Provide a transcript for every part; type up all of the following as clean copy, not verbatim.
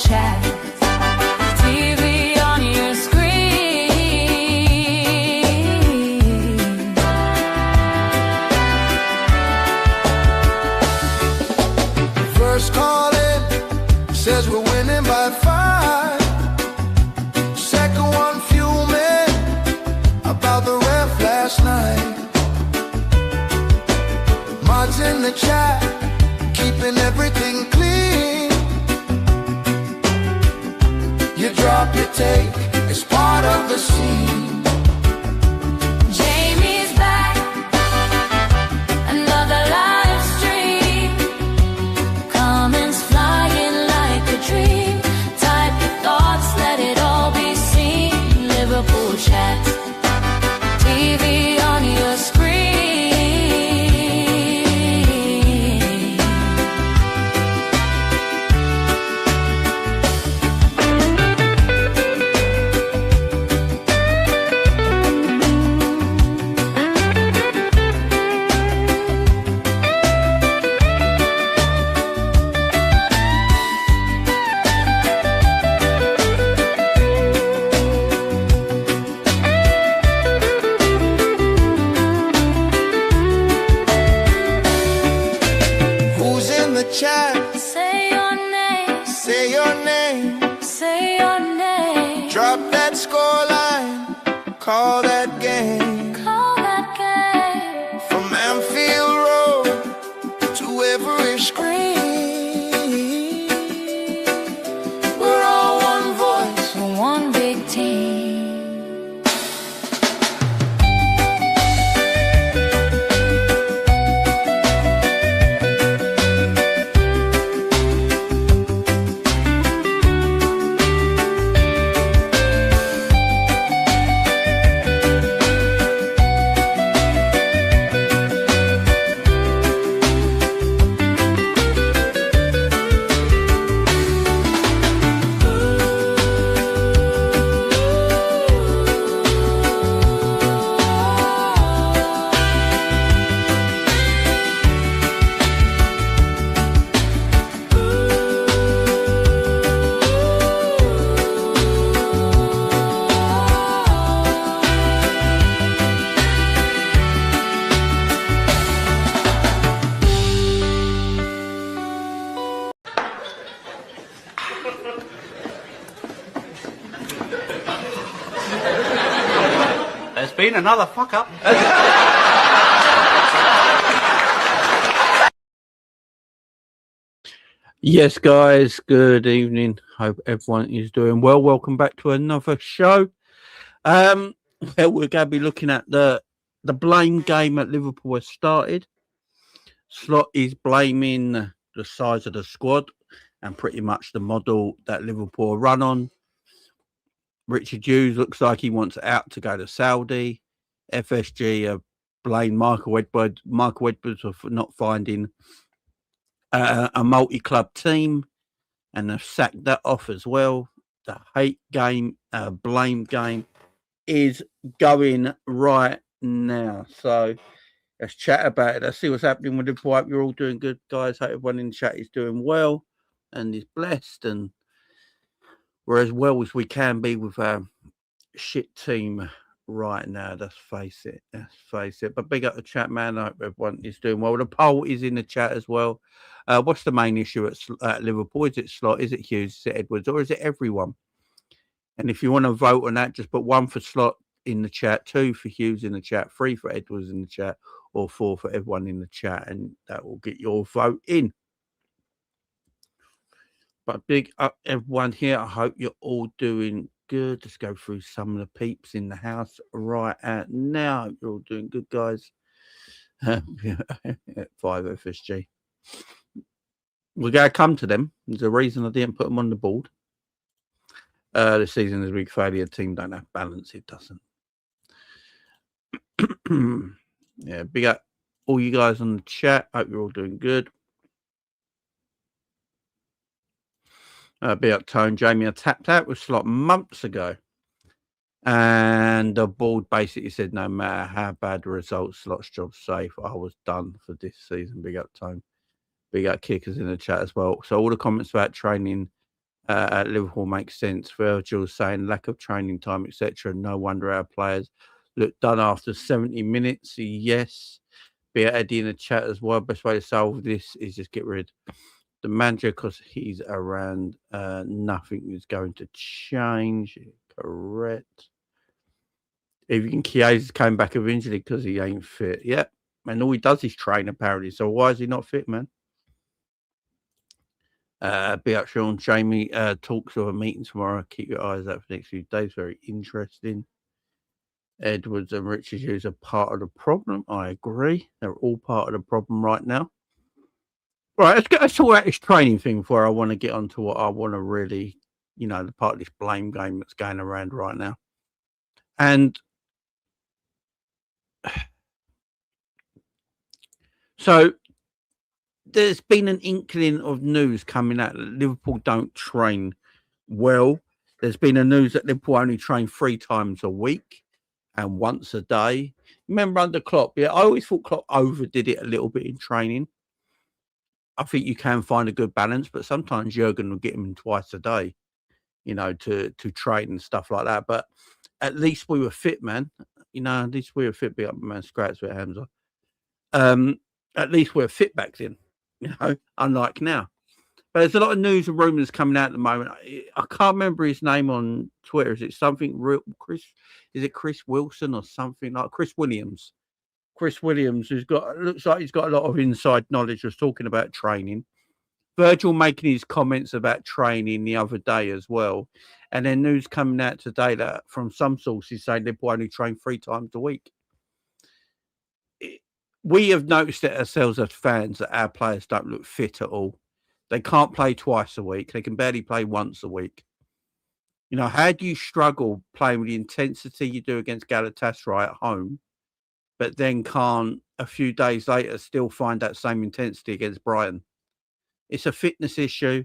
chat. TV on your screen. First call in, says we're winning by 5. Second one fuming about the ref last night. Mods in the chat, keeping everything clean. You drop your take, it's part of the scene. Jamie's back, another live stream. Comments flying like a dream. Type your thoughts, let it all be seen. Liverpool chat, TV on your screen. Who's in the chat? Say your name, Say your name. say your name. Drop that scoreline, call that game. Call that game. From Anfield Road to every screen, we're all one voice. For one big team. There's been another fuck up. Yes, guys, good evening. Hope everyone is doing well. Welcome back to another show. Well, we're going to be looking at the blame game at Liverpool has started. Slot is blaming the size of the squad and pretty much the model that Liverpool run on. Richard Hughes looks like he wants out to go to Saudi. FSG blame Michael Edwards for not finding a multi-club team, and they've sacked that off as well. The hate game, blame game is going right now. So let's chat about it. Let's see what's happening with Liverpool. Hope you're all doing good, guys. Hope everyone in the chat is doing well and is blessed, and we're as well as we can be with our shit team right now. Let's face it. But big up the chat, man. I hope everyone is doing well. The poll is in the chat as well. What's the main issue at Liverpool? Is it Slot? Is it Hughes? Is it Edwards? Or is it everyone? And if you want to vote on that, just put 1 for Slot in the chat, 2 for Hughes in the chat, 3 for Edwards in the chat, or 4 for everyone in the chat, and that will get your vote in. But big up everyone here. I hope you're all doing good. Let's go through some of the peeps in the house right now. Hope you're all doing good, guys. 5 FSG. We're going to come to them. There's a reason I didn't put them on the board. This season is a big failure. Team don't have balance. It doesn't. Yeah, big up all you guys on the chat. Hope you're all doing good. Big up Tone. Jamie, I tapped out with Slot months ago. And the board basically said no matter how bad the results, Slot's job's safe. I was done for this season. Big up Tone. Big up Kickers in the chat as well. So all the comments about training at Liverpool makes sense. Virgil saying lack of training time, etc. No wonder our players look done after 70 minutes. Yes. Be Eddie in the chat as well. Best way to solve this is just get rid of the manager because he's around. Nothing is going to change. Correct. Even Chiesa came back eventually because he ain't fit. Yep. And all he does is train apparently. So why is he not fit, man? Be up, Sean. Jamie talks of a meeting tomorrow. Keep your eyes out for the next few days. Very interesting. Edwards and Richard Hughes are part of the problem. I agree. They're all part of the problem right now. Right, let's talk about this training thing before I want to get on to what I want to really, the part of this blame game that's going around right now. And so there's been an inkling of news coming out that Liverpool don't train well. There's been a news that Liverpool only train 3 times a week and once a day. Remember under Klopp, I always thought Klopp overdid it a little bit in training. I think you can find a good balance, but sometimes Jurgen will get him twice a day, to train and stuff like that. But at least we were fit, man. At least we were fit. Be up, man. Scratch with Hamza. At least we were fit back then, unlike now. But there's a lot of news and rumours coming out at the moment. I can't remember his name on Twitter. Is it something real? Chris? Is it Chris Wilson or something like Chris Williams? Chris Williams, looks like he's got a lot of inside knowledge, was talking about training. Virgil making his comments about training the other day as well. And then news coming out today that from some sources saying Liverpool only train 3 times a week. We have noticed it ourselves as fans that our players don't look fit at all. They can't play twice a week. They can barely play once a week. How do you struggle playing with the intensity you do against Galatasaray at home, but then can't a few days later still find that same intensity against Brighton? It's a fitness issue.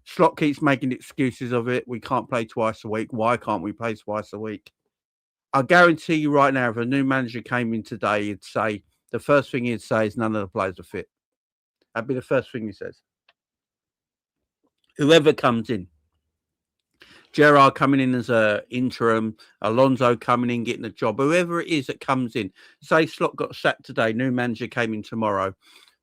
Slot keeps making excuses of it. We can't play twice a week. Why can't we play twice a week? I guarantee you right now, if a new manager came in today, the first thing he'd say is none of the players are fit. That'd be the first thing he says. Whoever comes in. Gerrard coming in as an interim, Alonso coming in, getting a job, whoever it is that comes in. Say Slot got sacked today, new manager came in tomorrow.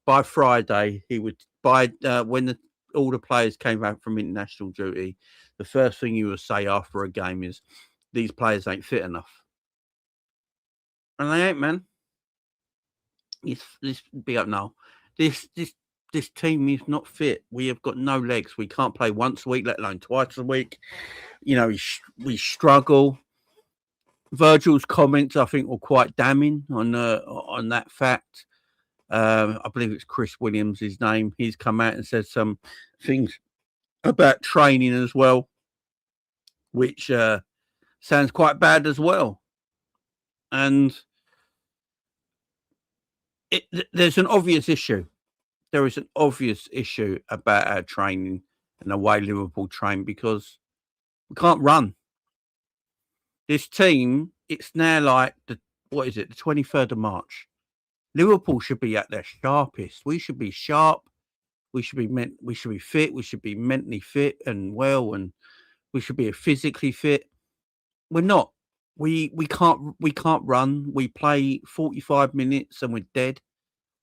By Friday, when all the players came back from international duty, the first thing you would say after a game is, these players ain't fit enough. And they ain't, man. This team is not fit. We have got no legs. We can't play once a week, let alone twice a week. We struggle. Virgil's comments, I think, were quite damning on that fact. I believe it's Chris Williams, his name. He's come out and said some things about training as well, which sounds quite bad as well. And there's an obvious issue. There is an obvious issue about our training and the way Liverpool train because we can't run. This team, it's now like the 23rd of March. Liverpool should be at their sharpest. We should be sharp. We should be fit. We should be mentally fit and well, and we should be physically fit. We're not. We can't run. We play 45 minutes and we're dead.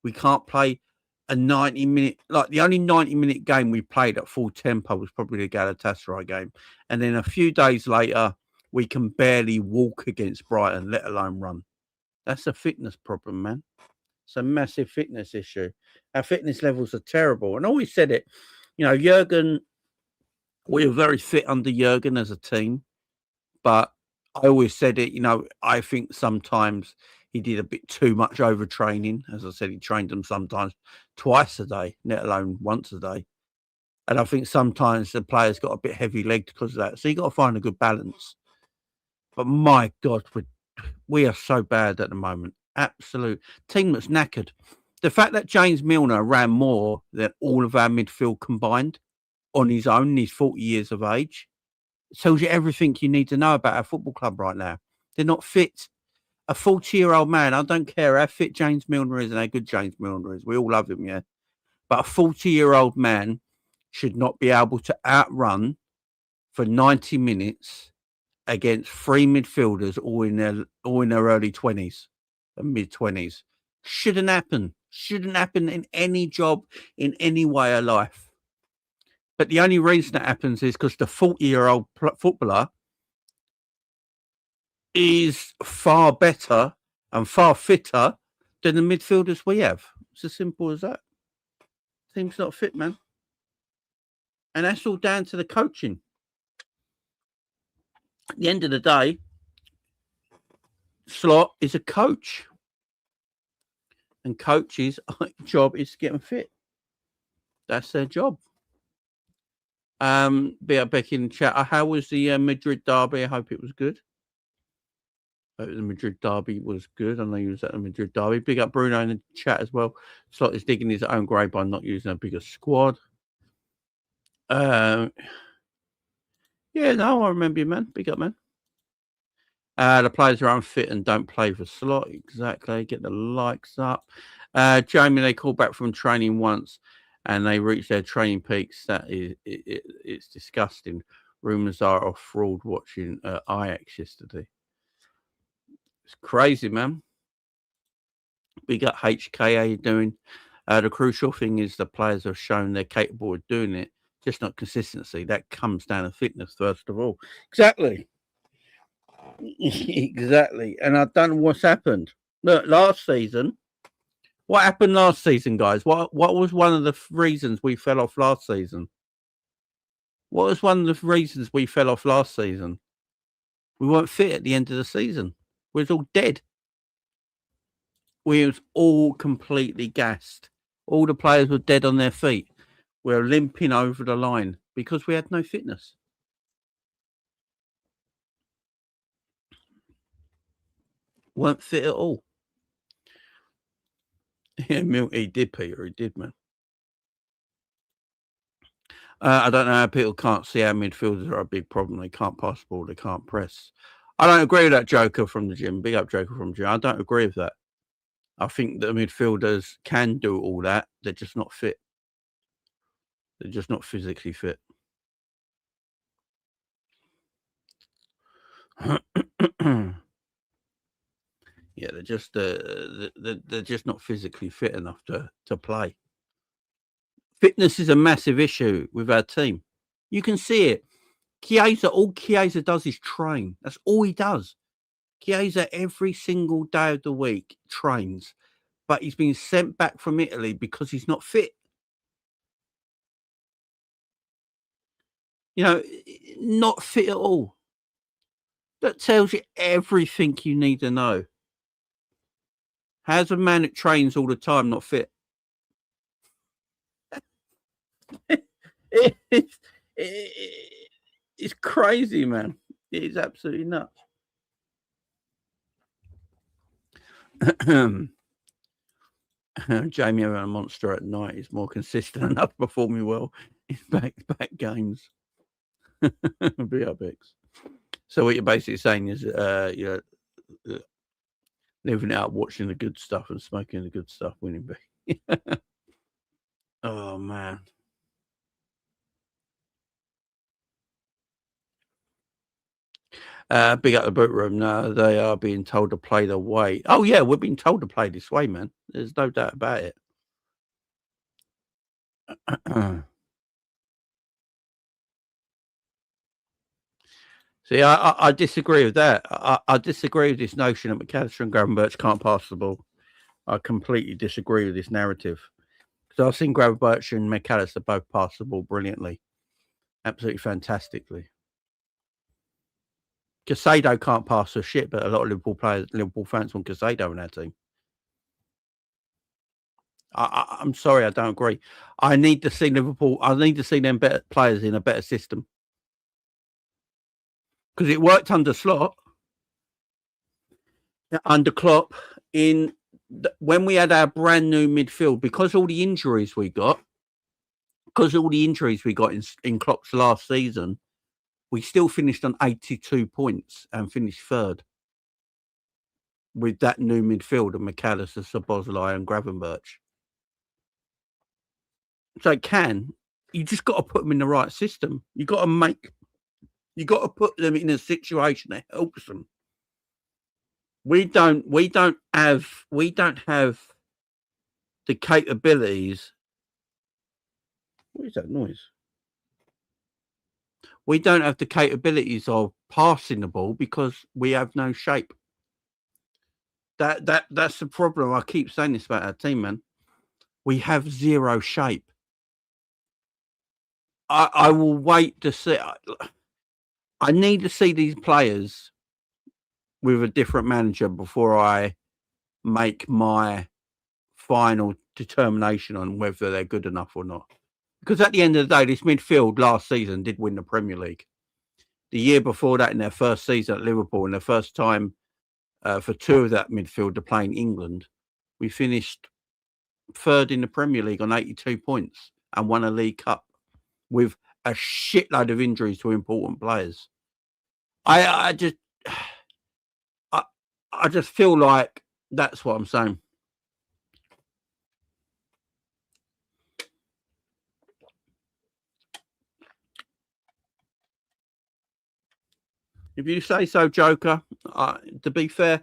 We can't play a 90-minute, like the only 90-minute game we played at full tempo was probably the Galatasaray game. And then a few days later, we can barely walk against Brighton, let alone run. That's a fitness problem, man. It's a massive fitness issue. Our fitness levels are terrible. And I always said it, Jurgen, we were very fit under Jurgen as a team. But I always said it, I think sometimes he did a bit too much overtraining. As I said, he trained them sometimes twice a day, let alone once a day. And I think sometimes the players got a bit heavy-legged because of that. So you got to find a good balance. But my God, we are so bad at the moment. Absolute team that's knackered. The fact that James Milner ran more than all of our midfield combined on his own, he's 40 years of age, tells you everything you need to know about our football club right now. They're not fit. A 40-year-old man, I don't care how fit James Milner is and how good James Milner is. We all love him, yeah. But a 40-year-old man should not be able to outrun for 90 minutes against three midfielders all in their early 20s and mid-20s. Shouldn't happen. Shouldn't happen in any job, in any way of life. But the only reason that happens is because the 40-year-old footballer is far better and far fitter than the midfielders we have. It's as simple as that. Team's not fit, man. And that's all down to the coaching. At the end of the day, Slot is a coach. And coaches' job is to get them fit. That's their job. Be up back in the chat. How was the Madrid derby? I hope it was good. The Madrid derby was good. I know you was at the Madrid derby. Big up Bruno in the chat as well. Slot is digging his own grave by not using a bigger squad. Yeah, no, I remember you, man. Big up, man. The players are unfit and don't play for Slot. Exactly. Get the likes up. Jamie, they called back from training once and they reached their training peaks. That is, it's disgusting. Rumours are of fraud watching Ajax yesterday. It's crazy, man. Big up HK. How you doing? The crucial thing is the players have shown they're capable of doing it, just not consistency. That comes down to fitness, first of all. Exactly. Exactly. And I don't know what's happened. Look, last season, what happened last season, guys? What was one of the reasons we fell off last season? What was one of the reasons we fell off last season? We weren't fit at the end of the season. We was all dead. We was all completely gassed. All the players were dead on their feet. We were limping over the line because we had no fitness. Weren't fit at all. Yeah, he did, Peter. He did, man. I don't know how people can't see our midfielders are a big problem. They can't pass the ball. They can't press. I don't agree with that Joker from the gym. Big up Joker from the gym. I don't agree with that. I think the midfielders can do all that. They're just not fit. They're just not physically fit. Yeah, they're just not physically fit enough to play. Fitness is a massive issue with our team. You can see it. All Chiesa does is train. That's all he does. Chiesa every single day of the week trains, but he's been sent back from Italy because he's not fit. You know, not fit at all. That tells you everything you need to know. How's a man that trains all the time not fit? It's crazy, man. It is absolutely nuts. Jamie having a monster at night is more consistent enough, performing well in back games. Be up, X. So what you're basically saying is, living it up, watching the good stuff and smoking the good stuff, winning big. Oh man. Big up the boot room. No, they are being told to play the way. Oh yeah, we're being told to play this way, man. There's no doubt about it. See, I disagree with that. I disagree with this notion that McAllister and Gravenberch can't pass the ball. I completely disagree with this narrative. Because I've seen Gravenberch and McAllister both pass the ball brilliantly. Absolutely fantastically. Casado can't pass for shit, but a lot of Liverpool fans want Casado in our team. I'm sorry, I don't agree. I need to see Liverpool. I need to see them better players in a better system. Because it worked under Slot, under Klopp, when we had our brand new midfield, because all the injuries we got in Klopp's last season, we still finished on 82 points and finished third with that new midfield of McAllister, Szoboszlai and Gravenberch. So you just got to put them in the right system. You got to make You got to put them in a situation that helps them. We don't have the capabilities. What is that noise? We don't have the capabilities of passing the ball because we have no shape. That's the problem. I keep saying this about our team, man. We have zero shape. I will wait to see. I need to see these players with a different manager before I make my final determination on whether they're good enough or not. Because at the end of the day, this midfield last season did win the Premier League. The year before that, in their first season at Liverpool, and their first time for two of that midfield to play in England, we finished third in the Premier League on 82 points and won a League Cup with a shitload of injuries to important players. I just feel like that's what I'm saying. If you say so, Joker. To be fair,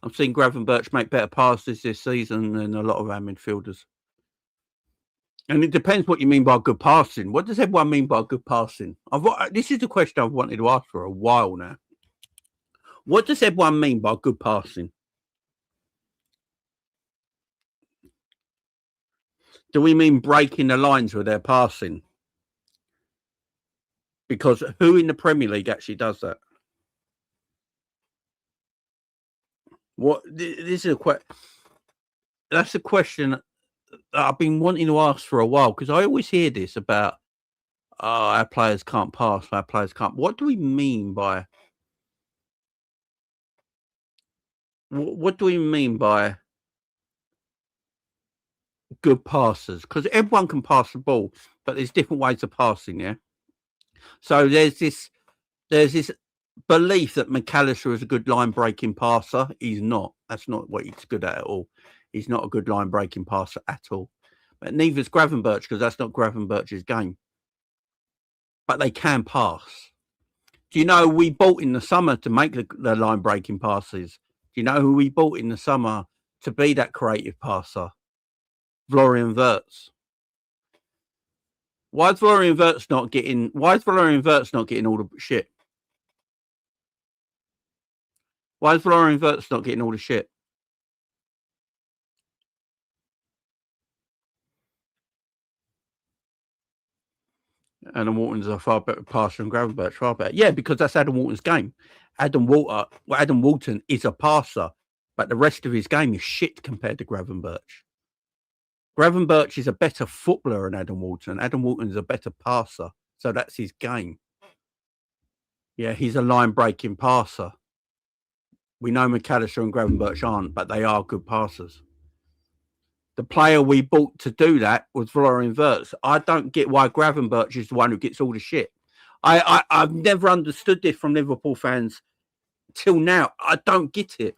I've seen Gravenberch make better passes this season than a lot of our midfielders. And it depends what you mean by good passing. What does everyone mean by good passing? This is the question I've wanted to ask for a while now. What does everyone mean by good passing? Do we mean breaking the lines with their passing? Because who in the Premier League actually does that? This is a question. That's a question that I've been wanting to ask for a while, because I always hear this about, our players can't pass, our players can't. What do we mean by? What do we mean by good passers? Because everyone can pass the ball, but there's different ways of passing. Yeah. So there's this belief that McAllister is a good line breaking passer. He's not. That's not what he's good at all. He's not a good line breaking passer at all. But neither is Gravenberch, because that's not Gravenberch's game. But they can pass. Do you know we bought in the summer to make the line breaking passes? Do you know who we bought in the summer to be that creative passer? Florian Wirtz. Why is Florian Wirtz not getting all the shit? Why is Florian Wirtz not getting all the shit? Adam Walton's a far better passer than Gravenberch, far better. Yeah, because that's Adam Walton's game. Adam Walton is a passer, but the rest of his game is shit compared to Gravenberch. Gravenberch is a better footballer than Adam Walton. Adam Walton is a better passer, so that's his game. Yeah, he's a line-breaking passer. We know McAllister and Gravenberch aren't, but they are good passers. The player we bought to do that was Florian Wirtz. I don't get why Gravenberch is the one who gets all the shit. I've never understood this from Liverpool fans till now. I don't get it.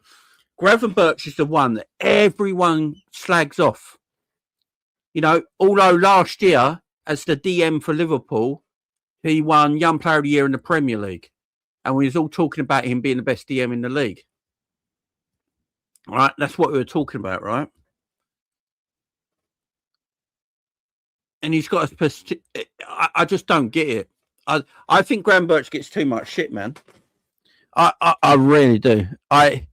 Gravenberch is the one that everyone slags off. You know, although last year, as the DM for Liverpool, he won Young Player of the Year in the Premier League. And we was all talking about him being the best DM in the league. All right, that's what we were talking about, right? And he's got I just don't get it. I think Gravenberch gets too much shit, man. I really do. I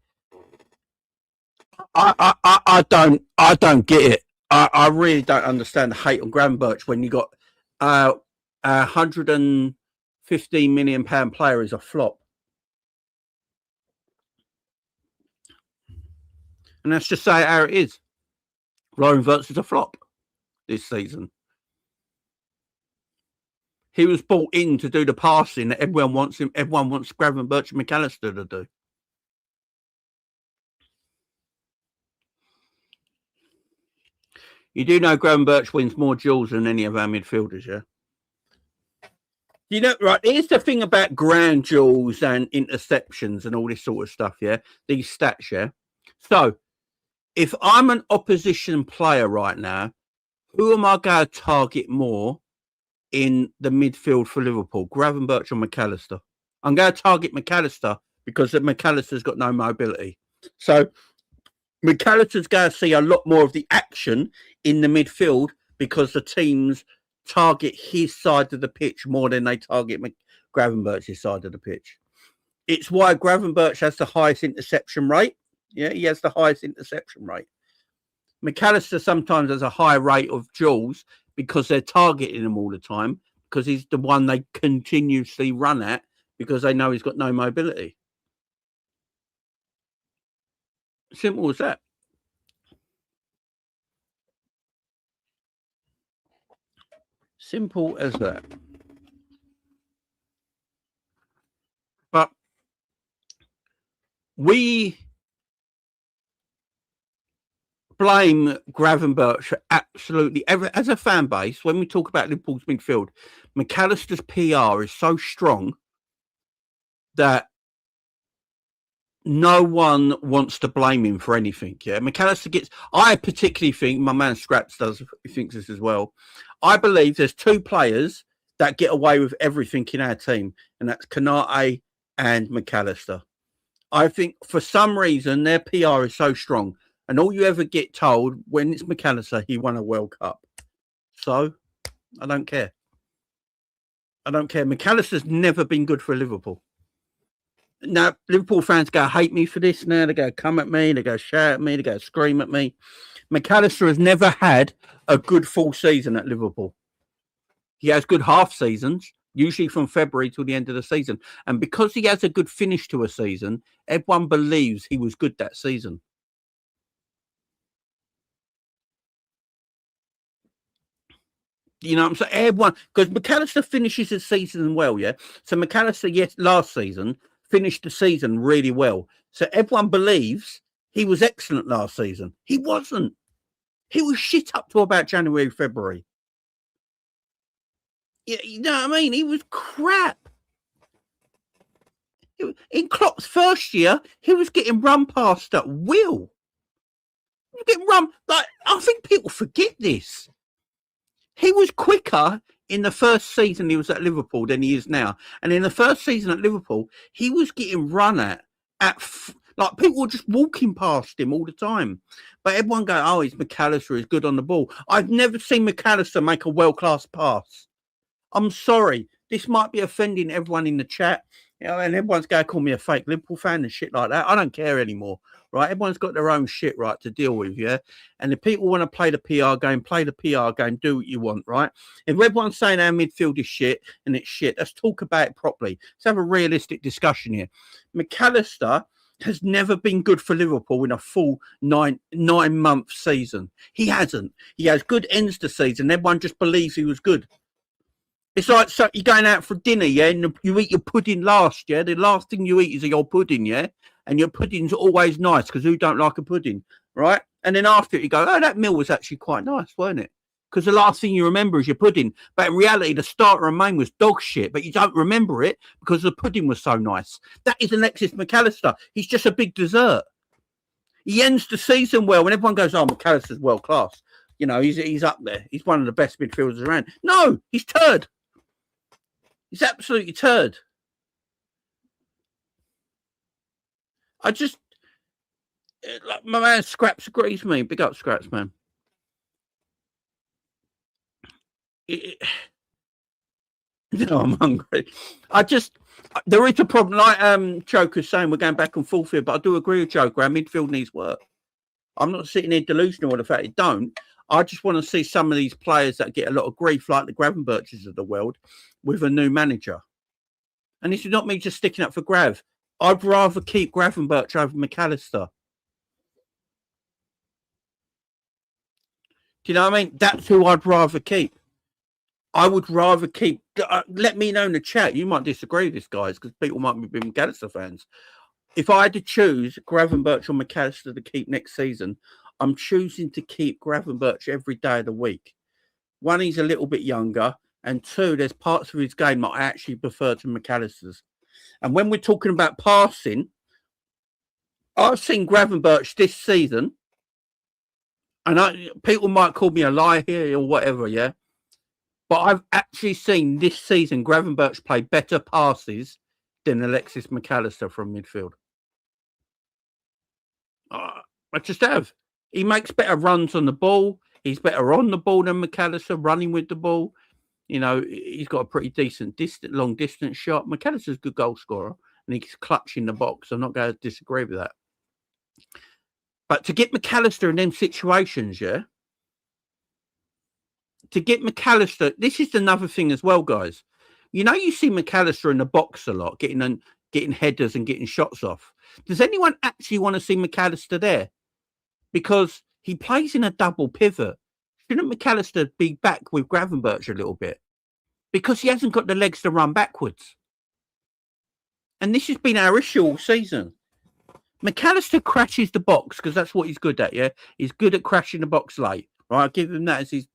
don't get it. I really don't understand the hate on Gravenberch when you got a £115 million player is a flop. And let's just say how it is. Florian Wirtz is a flop this season. He was brought in to do the passing that everyone wants him. Everyone wants Gravenberch and McAllister to do. You do know Gravenberch wins more duels than any of our midfielders, yeah? You know, right, here's the thing about ground duels and interceptions and all this sort of stuff, yeah? These stats, yeah? So, if I'm an opposition player right now, who am I going to target more in the midfield for Liverpool, Gravenberch or McAllister? I'm going to target McAllister because McAllister's got no mobility. So McAllister's going to see a lot more of the action in the midfield because the teams target his side of the pitch more than they target Gravenberch's side of the pitch. It's why Gravenberch has the highest interception rate. Yeah, he has the highest interception rate. McAllister sometimes has a high rate of duels because they're targeting him all the time because he's the one they continuously run at because they know he's got no mobility. Simple as that. Simple as that. But we blame Gravenberch absolutely as a fan base. When we talk about Liverpool's midfield, McAllister's PR is so strong that no one wants to blame him for anything. Yeah, McAllister gets. I particularly think my man Scraps thinks this as well. I believe there's two players that get away with everything in our team, and that's Konate and McAllister. I think for some reason their PR is so strong, and all you ever get told when it's McAllister, he won a World Cup. So I don't care. I don't care. McAllister's never been good for Liverpool. Now, Liverpool fans go hate me for this now. They go come at me. They go shout at me. They go scream at me. McAllister has never had a good full season at Liverpool. He has good half seasons, usually from February till the end of the season. And because he has a good finish to a season, everyone believes he was good that season. You know what I'm saying? Everyone, because McAllister finishes his season well, yeah? So McAllister, yes, last season, finished the season really well. So everyone believes he was excellent last season. He wasn't. He was shit up to about January, February. You know what I mean? He was crap. In Klopp's first year, he was getting run past at will. He was getting run. Like, I think people forget this. He was quicker in the first season he was at Liverpool than he is now. And in the first season at Liverpool, he was getting run at like people were just walking past him all the time. But everyone go, oh, he's McAllister, he's good on the ball. I've never seen McAllister make a world-class pass. I'm sorry. This might be offending everyone in the chat. You know, and everyone's going to call me a fake Liverpool fan and shit like that. I don't care anymore, right? Everyone's got their own shit, right, to deal with, yeah? And if people want to play the PR game, play the PR game, do what you want, right? If everyone's saying our midfield is shit and it's shit, let's talk about it properly. Let's have a realistic discussion here. McAllister has never been good for Liverpool in a full nine-month season. He hasn't. He has good ends to season. Everyone just believes he was good. It's like so you're going out for dinner, yeah, and you eat your pudding last, yeah? The last thing you eat is your pudding, yeah? And your pudding's always nice because who don't like a pudding, right? And then after it, you go, oh, that meal was actually quite nice, wasn't it? Because the last thing you remember is your pudding. But in reality, the starter and main was dog shit, but you don't remember it because the pudding was so nice. That is Alexis McAllister. He's just a big dessert. He ends the season well when everyone goes, oh, McAllister's world class. You know, he's up there. He's one of the best midfielders around. No, he's turd. He's absolutely turd. I just, like my man Scraps agrees with me. Big up Scraps, man. No, I'm hungry. There is a problem. Like Joker's saying, we're going back and forth here, but I do agree with Joker. Our midfield needs work. I'm not sitting here delusional with the fact it don't. I just want to see some of these players that get a lot of grief, like the Gravenberches of the world, with a new manager. And this is not me just sticking up for Grav. I'd rather keep Gravenberch over McAllister. Do you know what I mean? That's who I'd rather keep. I would rather keep. Let me know in the chat. You might disagree with this, guys, because people might be McAllister fans. If I had to choose Gravenberch or McAllister to keep next season, I'm choosing to keep Gravenberch every day of the week. One, he's a little bit younger. And two, there's parts of his game that I actually prefer to McAllister's. And when we're talking about passing, I've seen Gravenberch this season. And people might call me a liar here or whatever, yeah? But I've actually seen this season Gravenberch play better passes than Alexis McAllister from midfield. I just have. He makes better runs on the ball. He's better on the ball than McAllister, running with the ball. You know, he's got a pretty decent long distance shot. McAllister's a good goal scorer, and he's clutching the box. I'm not going to disagree with that. But to get McAllister in them situations, yeah, to get McAllister, this is another thing as well, guys. You know, you see McAllister in the box a lot, getting headers and getting shots off. Does anyone actually want to see McAllister there? Because he plays in a double pivot. Shouldn't McAllister be back with Gravenberch a little bit? Because he hasn't got the legs to run backwards. And this has been our issue all season. McAllister crashes the box because that's what he's good at, yeah? He's good at crashing the box late, right? I'll give him that as his,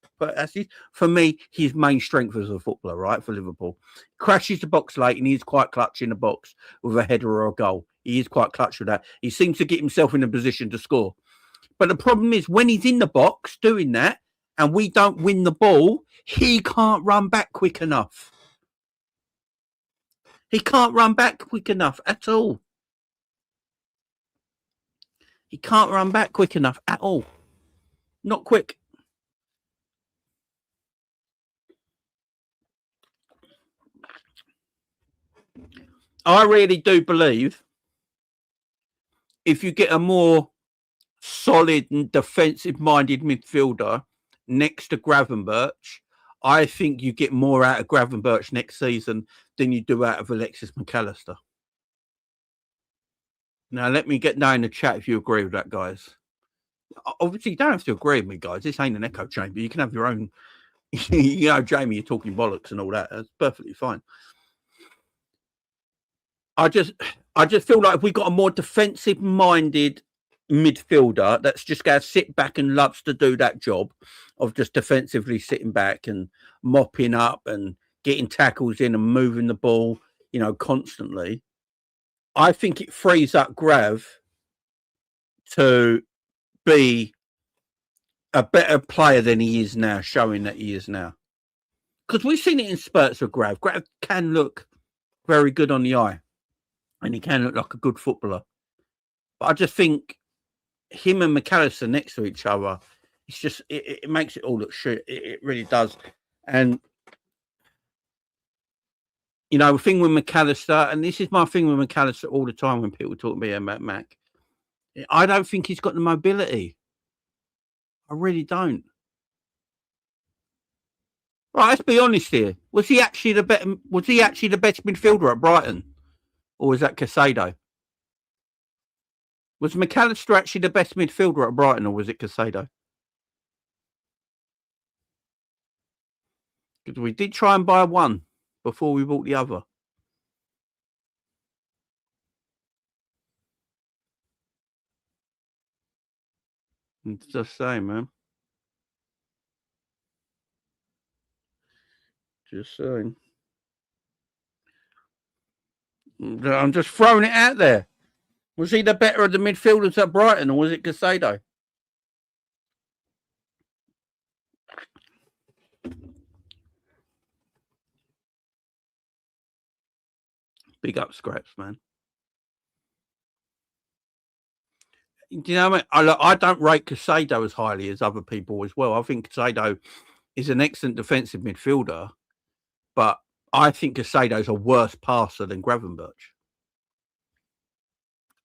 for me, his main strength as a footballer, right, for Liverpool. Crashes the box late and he's quite clutch in the box with a header or a goal. He is quite clutch with that. He seems to get himself in a position to score. But the problem is when he's in the box doing that and we don't win the ball, he can't run back quick enough. He can't run back quick enough at all. He can't run back quick enough at all. Not quick. I really do believe if you get a more solid and defensive-minded midfielder next to Gravenberch, I think you get more out of Gravenberch next season than you do out of Alexis McAllister. Now, let me get down in the chat if you agree with that, guys. Obviously, you don't have to agree with me, guys. This ain't an echo chamber. You can have your own, you know, Jamie, you're talking bollocks and all that. That's perfectly fine. I just feel like if we got a more defensive-minded midfielder that's just going to sit back and loves to do that job of just defensively sitting back and mopping up and getting tackles in and moving the ball, you know, constantly, I think it frees up Grav to be a better player than he is now, showing that he is now. Because we've seen it in spurts with Grav. Grav can look very good on the eye. And he can look like a good footballer. But I just think him and McAllister next to each other, it's just, it makes it all look shit. It really does. And, you know, the thing with McAllister, and this is my thing with McAllister all the time when people talk to me about Mac, I don't think he's got the mobility. I really don't. Right, let's be honest here. Was he actually the best midfielder at Brighton? Or was that Casado? Was McAllister actually the best midfielder at Brighton, or was it Casado? Because we did try and buy one before we bought the other. It's just saying, man. Just saying. I'm just throwing it out there. Was he the better of the midfielders at Brighton, or was it Casado? Big up Scraps, man. Do you know what I don't rate Casado as highly as other people as well. I think Casado is an excellent defensive midfielder, but I think Casado's a worse passer than Gravenberch.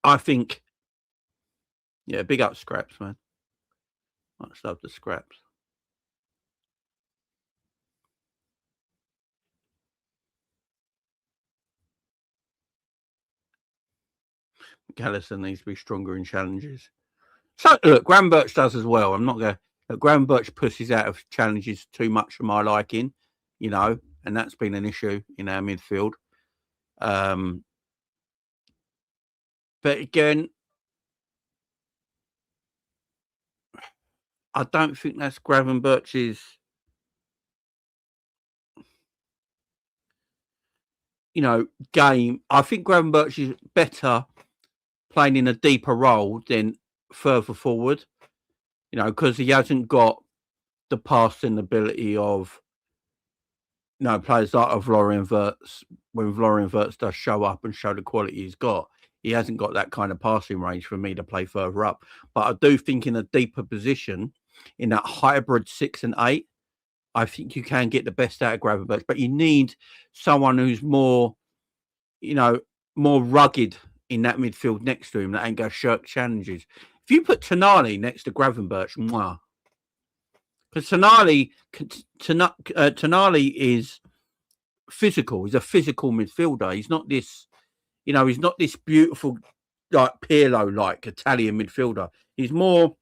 I think, yeah, big up Scraps, man. I just love the Scraps. McAllister needs to be stronger in challenges. So, look, Gravenberch does as well. I'm not going to... Gravenberch pushes out of challenges too much for my liking, you know, and that's been an issue in our midfield. But again, I don't think that's Gravenberch's, you know, game. I think Gravenberch is better playing in a deeper role than further forward, you know, because he hasn't got the passing ability of players like Florian Wirtz, when Florian Wirtz does show up and show the quality he's got, he hasn't got that kind of passing range for me to play further up. But I do think in a deeper position, in that hybrid 6 and 8, I think you can get the best out of Gravenberch. But you need someone who's more, more rugged in that midfield next to him that ain't going to shirk challenges. If you put Konate next to Gravenberch, because Konate is physical. He's a physical midfielder. He's not this, he's not this beautiful, like Pirlo-like Italian midfielder. He's more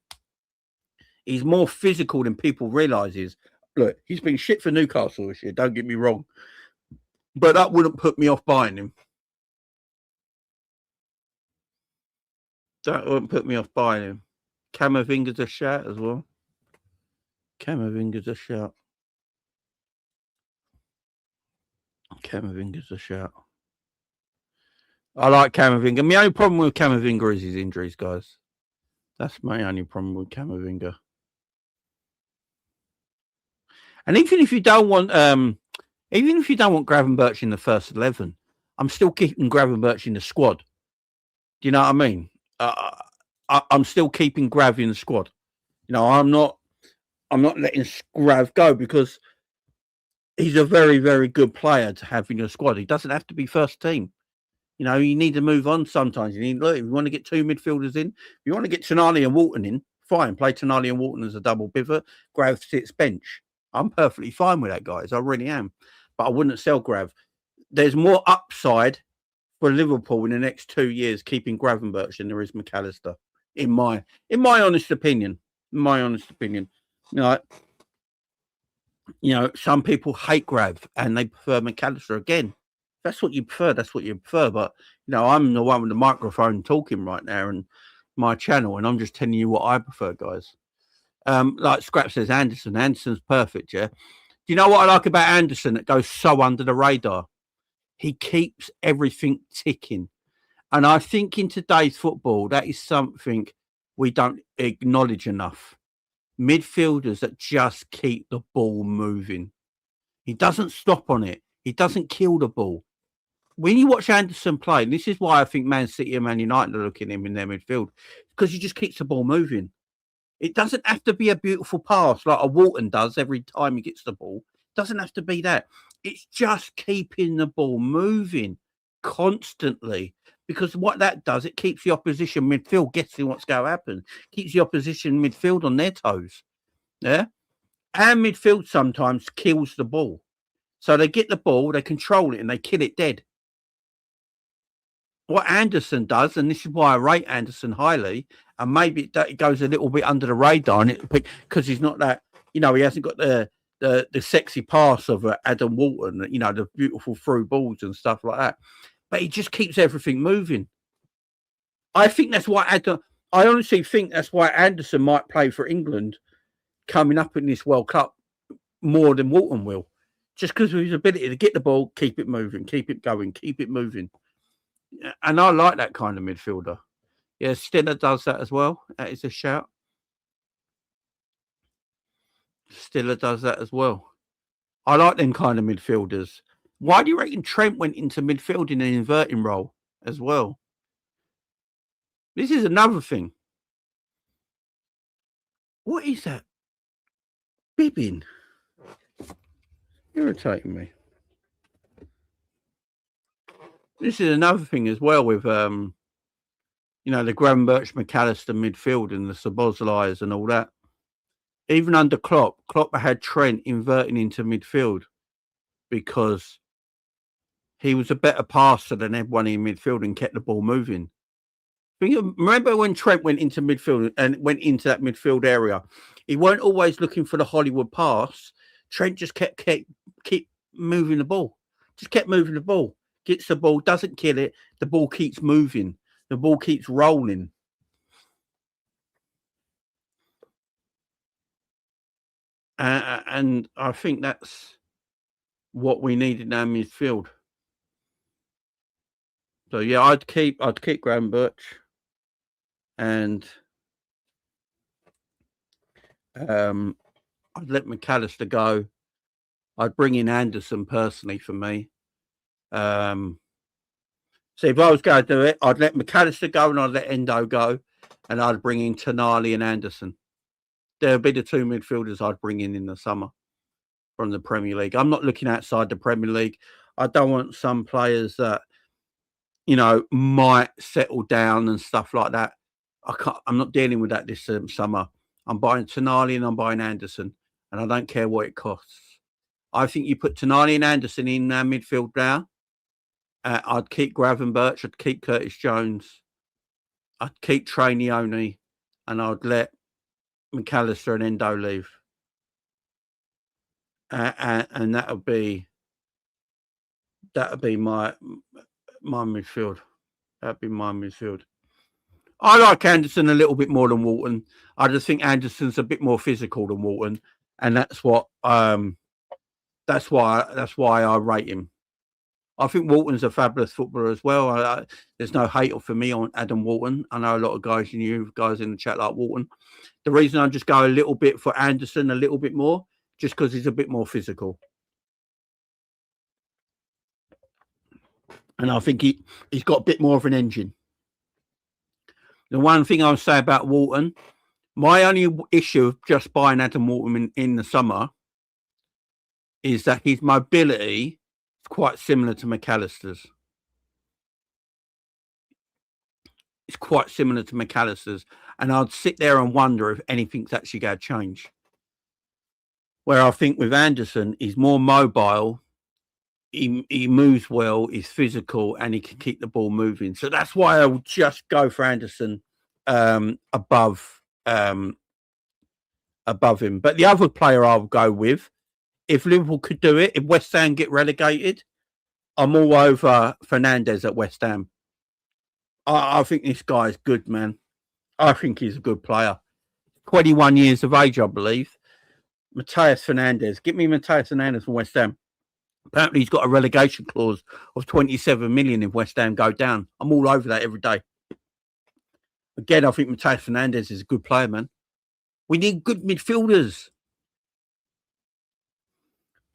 physical than people realise. Look, he's been shit for Newcastle this year, don't get me wrong. But that wouldn't put me off buying him. That wouldn't put me off buying him. Camavinga's a shout as well. Camavinga's a shout. I like Camavinga. My only problem with Camavinga is his injuries, guys. That's my only problem with Camavinga. And even if you don't want Gravenberch in the first 11, I'm still keeping Gravenberch in the squad. Do you know what I mean? I'm still keeping Grav in the squad. I'm not letting Grav go because he's a very, very good player to have in your squad. He doesn't have to be first team. You need to move on sometimes. If you want to get 2 midfielders in, if you want to get Tonali and Walton in, fine. Play Tonali and Walton as a double pivot. Grav sits bench. I'm perfectly fine with that, guys. I really am. But I wouldn't sell Grav. There's more upside for Liverpool in the next 2 years keeping Gravenberch than there is McAllister, in my honest opinion. Some people hate Grav and they prefer McAllister again. That's what you prefer. But, I'm the one with the microphone talking right now and my channel, and I'm just telling you what I prefer, guys. Like Scrap says, Anderson's perfect, yeah? Do you know what I like about Anderson that goes so under the radar? He keeps everything ticking. And I think in today's football, that is something we don't acknowledge enough. Midfielders that just keep the ball moving. He doesn't stop on it. He doesn't kill the ball. When you watch Anderson play, and this is why I think Man City and Man United are looking at him in their midfield, because he just keeps the ball moving. It doesn't have to be a beautiful pass like a Walton does every time he gets the ball. It doesn't have to be that. It's just keeping the ball moving constantly, because what that does, it keeps the opposition midfield guessing what's going to happen. Keeps the opposition midfield on their toes. Yeah? And midfield sometimes kills the ball. So they get the ball, they control it, and they kill it dead. What Anderson does, and this is why I rate Anderson highly, and maybe it goes a little bit under the radar, because he's not that, he hasn't got the sexy pass of Adam Walton, the beautiful through balls and stuff like that. But he just keeps everything moving. I think that's why I honestly think that's why Anderson might play for England coming up in this World Cup more than Walton will. Just because of his ability to get the ball, keep it moving, keep it going, keep it moving. And I like that kind of midfielder. Yeah, Stiller does that as well. That is a shout. Stiller does that as well. I like them kind of midfielders. Why do you reckon Trent went into midfield in an inverting role as well? This is another thing. What is that? Bibbing. Irritating me. This is another thing as well with, the Gravenberch, McAllister midfield and the Szoboszlais and all that. Even under Klopp had Trent inverting into midfield because he was a better passer than everyone in midfield and kept the ball moving. Remember when Trent went into midfield and went into that midfield area? He weren't always looking for the Hollywood pass. Trent just kept moving the ball. Just kept moving the ball. Gets the ball, doesn't kill it. The ball keeps moving. The ball keeps rolling. And I think that's what we need in our midfield. So yeah, I'd keep Gravenberch, and I'd let McAllister go, I'd bring in Anderson personally for me. So if I was going to do it, I'd let McAllister go and I'd let Endo go, and I'd bring in Konate and Anderson. There would be the two midfielders I'd bring in the summer from the Premier League. I'm not looking outside the Premier League. I don't want some players that, you know, might settle down and stuff like that. I'm not dealing with that this summer. I'm buying Tonali and I'm buying Anderson, and I don't care what it costs. I think you put Tonali and Anderson in midfield now. I'd keep Gravenberch. I'd keep Curtis Jones. I'd keep Trainioni, and I'd let McAllister and Endo leave. And that would be my midfield. That'd be my midfield. I like Anderson a little bit more than Walton. I just think Anderson's a bit more physical than Walton, and that's why I rate him. I think Walton's a fabulous footballer as well. There's no hate for me on Adam Walton. I know a lot of guys, you guys in the chat like Walton. The reason I just go a little bit for Anderson, a little bit more, just because he's a bit more physical. And I think he's got a bit more of an engine. The one thing I would say about Walton, my only issue of just buying Adam Walton in the summer is that his mobility is quite similar to McAllister's. It's quite similar to McAllister's. And I'd sit there and wonder if anything's actually going to change. Where I think with Anderson, he's more mobile. He moves well, he's physical, and he can keep the ball moving. So that's why I would just go for Anderson above him. But the other player I would go with, if Liverpool could do it, if West Ham get relegated, I'm all over Fernandes at West Ham. I think this guy is good, man. I think he's a good player. 21 years of age, I believe. Matheus Fernandes. Get me Matheus Fernandes from West Ham. Apparently, he's got a relegation clause of 27 million if West Ham go down. I'm all over that every day. Again, I think Matheus Fernandes is a good player, man. We need good midfielders.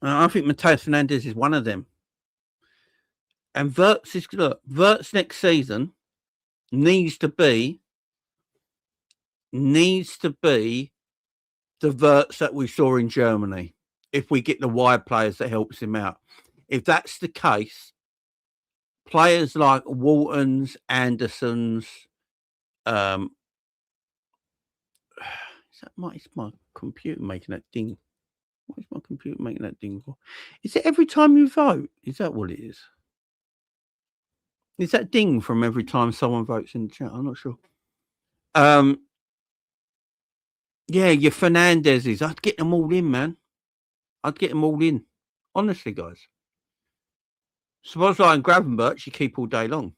I think Matheus Fernandes is one of them. And Wirtz next season needs to be the Wirtz that we saw in Germany. If we get the wide players that helps him out. If that's the case, players like Walton's, Anderson's, is my computer making that ding? What is my computer making that ding for? Is it every time you vote? Is that what it is? Is that ding from every time someone votes in the chat? I'm not sure. Yeah, your Fernandez's. I'd get them all in, man. I'd get them all in. Honestly, guys. Szoboszlai and Gravenberch, you keep all day long.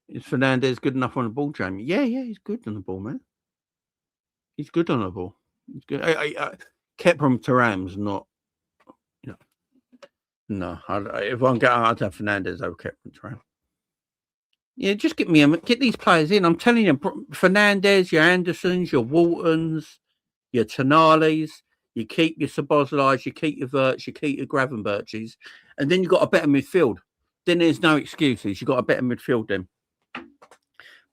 Is Fernandes good enough on the ball, Jamie? Yeah, he's good on the ball, man. He's good on the ball. He's good. Kepram Thuram's not, you know. No, if I'm going, I'd have Fernandes over Kepram Thuram. Yeah, just get these players in. I'm telling you, Fernandes, your Andersons, your Waltons, your Tonales, you keep your Szoboszlais, you keep your Wirtz, you keep your Gravenberches, and then you've got a better midfield. Then there's no excuses. You've got a better midfield then.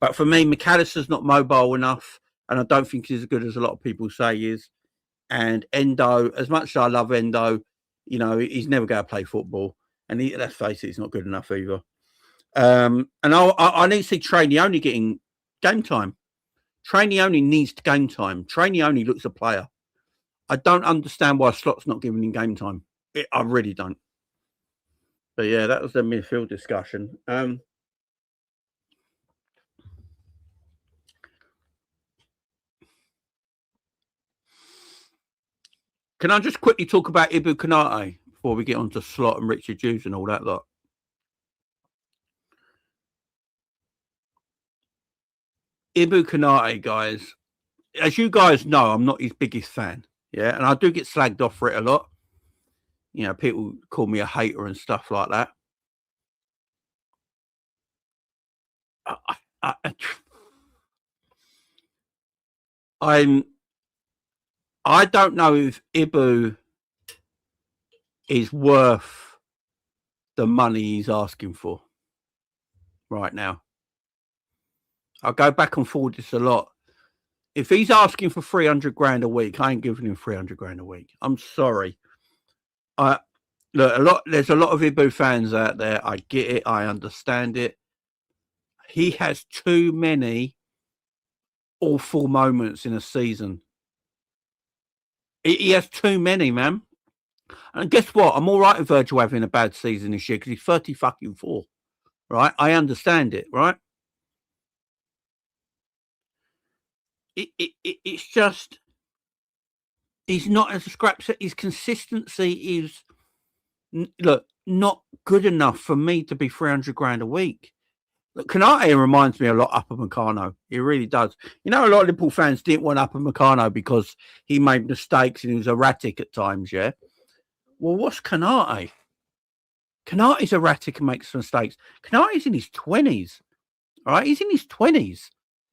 But for me, McAllister's not mobile enough, and I don't think he's as good as a lot of people say he is. And Endo, as much as I love Endo, you know, he's never going to play football. And let's face it, he's not good enough either. And I need to see Trainioni getting game time. Trainioni needs game time. Trainioni looks a player. I don't understand why Slot's not giving him game time. I really don't. But yeah, that was the midfield discussion. Can I just quickly talk about Ibu Konate before we get on to Slot and Richard Hughes and all that lot? Ibu Konate, guys, as you guys know, I'm not his biggest fan. Yeah, and I do get slagged off for it a lot. You know, people call me a hater and stuff like that. I don't know if Ibu is worth the money he's asking for right now. I go back and forward this a lot. If he's asking for 300 grand a week, I ain't giving him 300 grand a week. I'm sorry. There's a lot of Ibu fans out there. I get it. I understand it. He has too many awful moments in a season. He has too many, man. And guess what? I'm all right with Virgil having a bad season this year because he's 34, right? I understand it, right? It's just he's not as a scrap set. His consistency is not good enough for me to be 300 grand a week. Look, Konate reminds me a lot of Upamecano. He really does. You know, a lot of Liverpool fans didn't want Upamecano because he made mistakes and he was erratic at times, yeah? Well, what's Konate? Konate's erratic and makes mistakes. Konate's in his 20s, all right? He's in his 20s.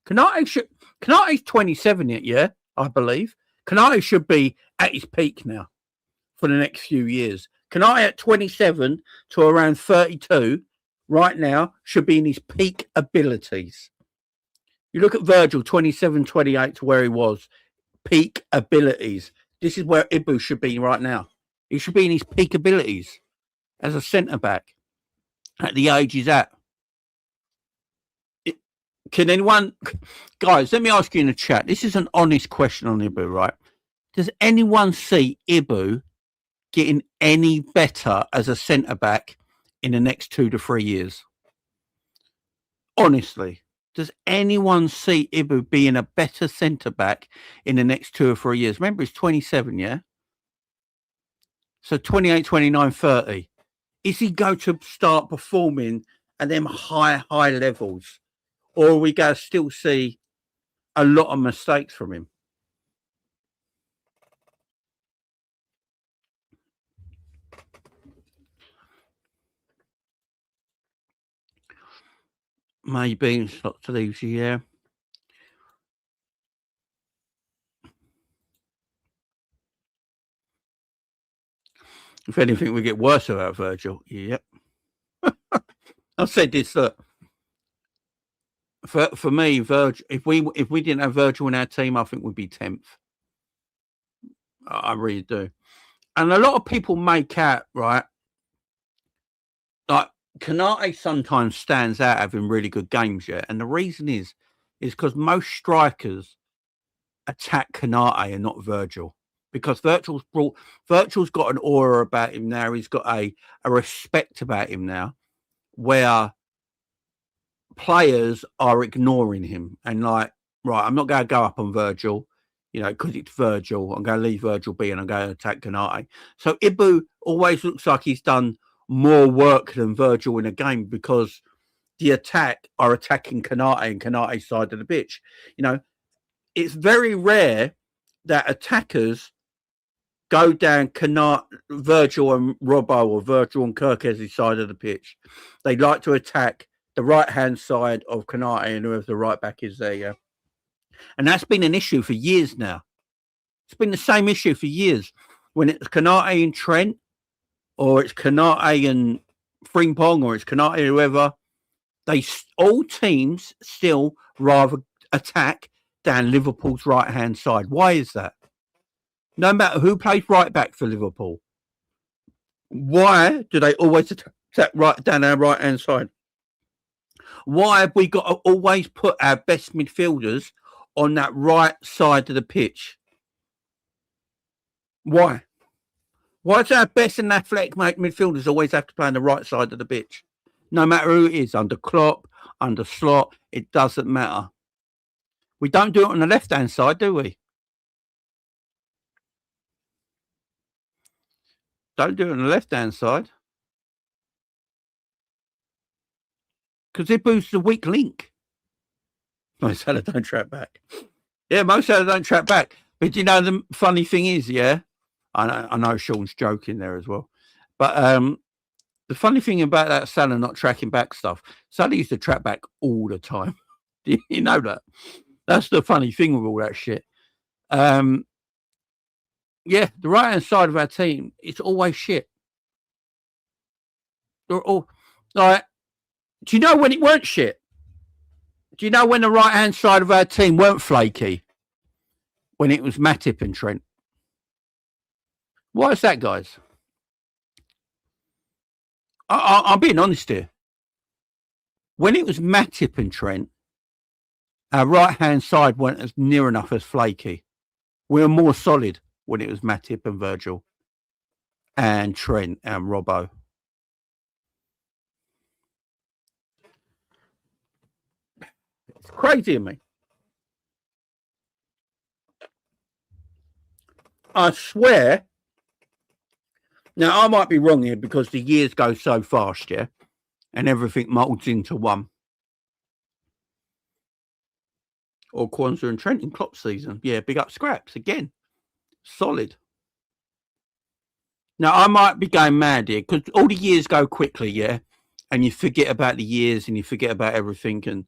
Konate's 27 yet, yeah, I believe. Konate should be at his peak now for the next few years. Konate at 27 to around 32 right now should be in his peak abilities. You look at Virgil, 27, 28 to where he was, peak abilities. This is where Ibu should be right now. He should be in his peak abilities as a centre-back at the age he's at. Can anyone, guys, let me ask you in the chat. This is an honest question on Ibu, right? Does anyone see Ibu getting any better as a centre-back in the next 2 to 3 years? Honestly, does anyone see Ibu being a better centre-back in the next 2 or 3 years? Remember, he's 27, yeah? So 28, 29, 30. Is he going to start performing at them high levels? Or are we going to still see a lot of mistakes from him? Maybe it's not to leave you, yeah. If anything, we get worse about Virgil. Yep. I said this, look. For me, Virgil, if we didn't have Virgil in our team, I think we'd be 10th. I really do. And a lot of people make out, right, like Konate sometimes stands out having really good games, yeah. And the reason is because most strikers attack Konate and not Virgil. Because Virgil's got an aura about him now. He's got a respect about him now, where players are ignoring him and like, right, I'm not going to go up on Virgil, you know, because it's Virgil. I'm going to leave Virgil be and I'm going to attack Konate. So Ibu always looks like he's done more work than Virgil in a game because the attack are attacking Konate and Konate's side of the pitch. You know, it's very rare that attackers go down Virgil and Robbo or Virgil and Kirkes' side of the pitch. They like to attack the right-hand side of Konate and whoever the right back is there, yeah. And that's been an issue for years now. It's been the same issue for years. When it's Konate and Trent, or it's Konate and Frimpong, or it's Konate and whoever, all teams still rather attack down Liverpool's right-hand side. Why is that? No matter who plays right back for Liverpool, why do they always attack right down our right-hand side? Why have we got to always put our best midfielders on that right side of the pitch? Why? Why do our best and athletic midfielders always have to play on the right side of the pitch? No matter who it is, under Klopp, under Slot, it doesn't matter. We don't do it on the left-hand side, do we? Don't do it on the left-hand side. Because it boosts the weak link. Most Salah don't track back. Yeah, most Salah don't track back. But you know, the funny thing is, yeah, I know Sean's joking there as well. But the funny thing about that Salah not tracking back stuff, Salah used to track back all the time. You know that? That's the funny thing with all that shit. Yeah, the right hand side of our team, it's always shit. They're all like, do you know when it weren't shit? Do you know when the right hand side of our team weren't flaky? When it was Matip and Trent. Why is that, guys? I'm being honest here. When it was Matip and Trent, our right hand side weren't as near enough as flaky. We were more solid when it was Matip and Virgil and Trent and Robbo. It's crazy to me. I swear. Now, I might be wrong here because the years go so fast, yeah, and everything molds into one. Or Kwanzaa and Trent in Klopp season. Yeah, big up Scraps again. Solid. Now, I might be going mad here because all the years go quickly, yeah, and you forget about the years and you forget about everything. And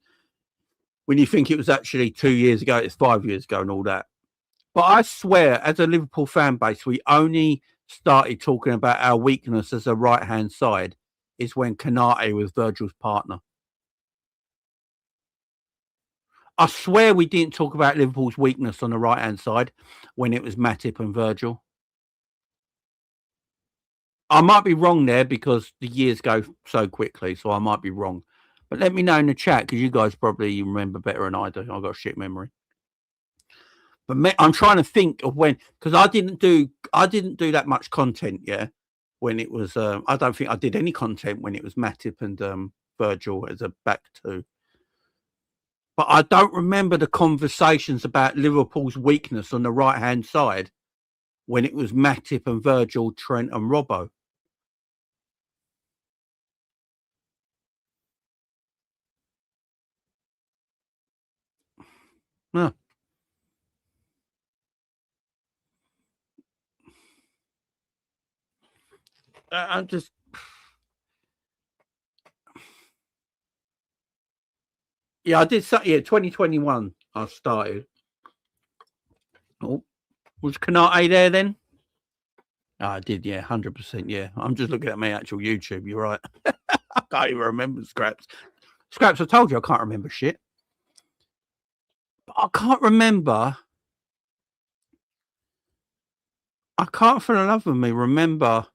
when you think it was actually 2 years ago, it's 5 years ago and all that. But I swear, as a Liverpool fan base, we only started talking about our weakness as a right-hand side is when Konate was Virgil's partner. I swear we didn't talk about Liverpool's weakness on the right-hand side when it was Matip and Virgil. I might be wrong there because the years go so quickly, so I might be wrong. But let me know in the chat because you guys probably remember better than I do. I've got a shit memory. But I'm trying to think of when, because I didn't do that much content, yeah. When it was, I don't think I did any content when it was Matip and Virgil as a back two. But I don't remember the conversations about Liverpool's weakness on the right hand side when it was Matip and Virgil, Trent and Robbo. No. I'm just. Yeah, I did. Yeah, 2021. I started. Oh, was Konate there then? Oh, I did. Yeah, 100%. Yeah, I'm just looking at my actual YouTube. You're right. I can't even remember Scraps. Scraps, I told you I can't remember shit. But I can't remember. I can't for the love of me remember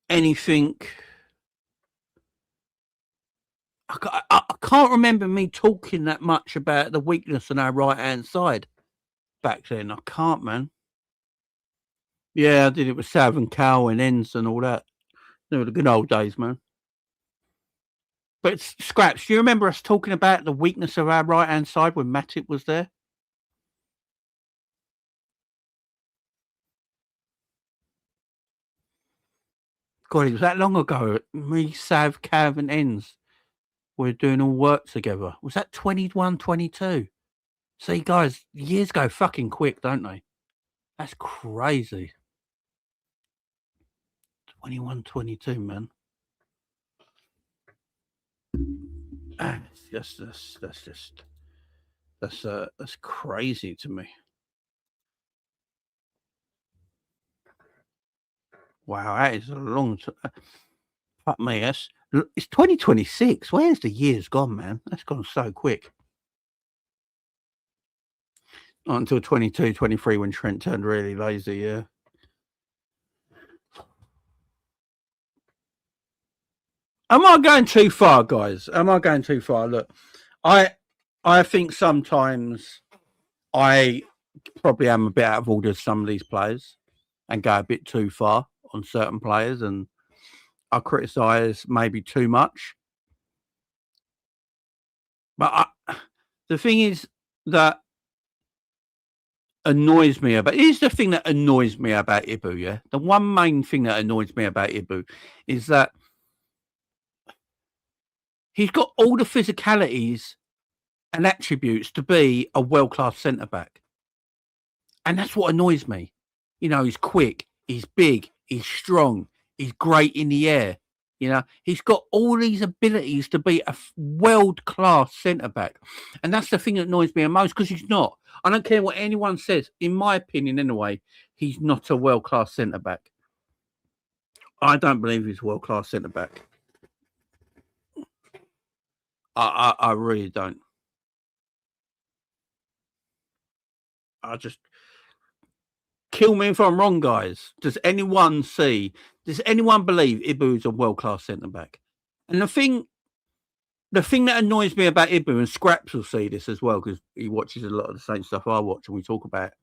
anything. I can't remember me talking that much about the weakness on our right hand side back then. I can't, man. Yeah, I did it with Sav and Cal and Enns and all that. They were the good old days, man. But Scraps, do you remember us talking about the weakness of our right hand side when Matip was there? God, it was that long ago. Me, Sav, Cav, and Enns were doing all work together. Was that 21, 22? See, guys, years go fucking quick, don't they? That's crazy. 21, 22, man. That's crazy to me. Wow, that is a long time. Fuck me, it's 2026. Where's the years gone, man? That's gone so quick. Not until 22, 23 when Trent turned really lazy, yeah. Am I going too far, guys? Am I going too far? Look, I think sometimes I probably am a bit out of order with some of these players and go a bit too far on certain players, and I criticise maybe too much. But the thing is that annoys me about here's the thing that annoys me about Ibu, yeah. The one main thing that annoys me about Ibu is that he's got all the physicalities and attributes to be a world-class centre-back. And that's what annoys me. You know, he's quick, he's big, he's strong, he's great in the air. You know, he's got all these abilities to be a world-class centre-back. And that's the thing that annoys me the most, because he's not. I don't care what anyone says. In my opinion, anyway, he's not a world-class centre-back. I don't believe he's a world-class centre-back. I really don't. I just... Kill me if I'm wrong, guys. Does anyone believe Ibu is a world-class centre-back? And the thing that annoys me about Ibu, and Scraps will see this as well, because he watches a lot of the same stuff I watch and we talk about it.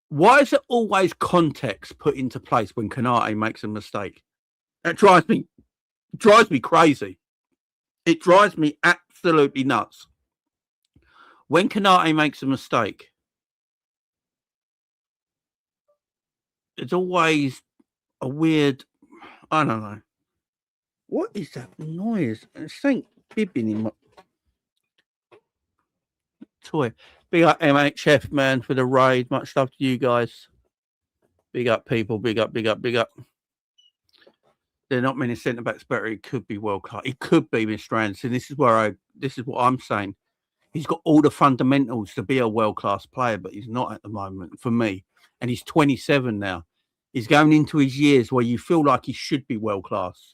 Why is it always context put into place when Konate makes a mistake? That drives me crazy. It drives me absolutely nuts. When Konate makes a mistake, it's always a weird, I don't know. What is that noise? I think bibbing in my toy. Big up MHF, man, for the raid. Much love to you guys. Big up, people. Big up, big up, big up. There are not many centre backs better. He could be world class. He could be, Mr. Anderson. This is what I'm saying. He's got all the fundamentals to be a world class player, but he's not at the moment for me. And he's 27 now. He's going into his years where you feel like he should be world class.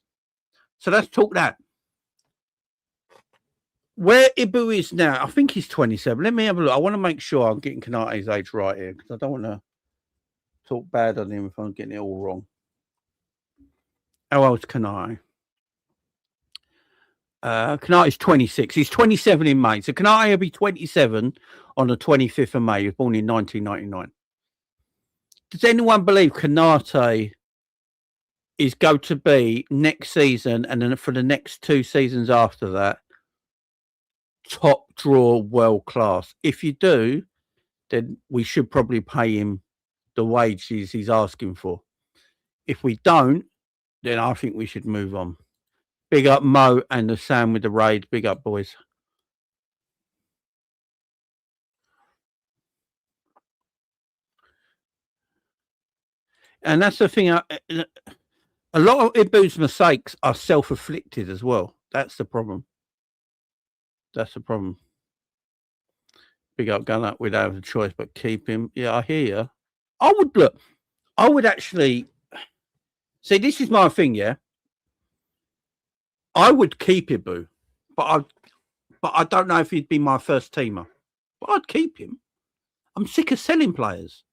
So let's talk that. Where Ibu is now, I think he's 27. Let me have a look. I want to make sure I'm getting Konate's age right here, because I don't want to talk bad on him if I'm getting it all wrong. How old's Konate? Konate's 26. He's 27 in May. So Konate will be 27 on the 25th of May. He was born in 1999. Does anyone believe Konate is going to be next season, and then for the next 2 seasons after that, top draw world class? If you do, then we should probably pay him the wages he's asking for. If we don't, then I think we should move on. Big up Mo and the Sam with the raid. Big up, boys. And that's the thing. A lot of Ibu's mistakes are self-afflicted as well. That's the problem. That's the problem. Big up Gunner without a choice but keep him. Yeah, I hear you. I would actually... See, this is my thing, yeah? I would keep Ibu, but I don't know if he'd be my first teamer. But I'd keep him. I'm sick of selling players.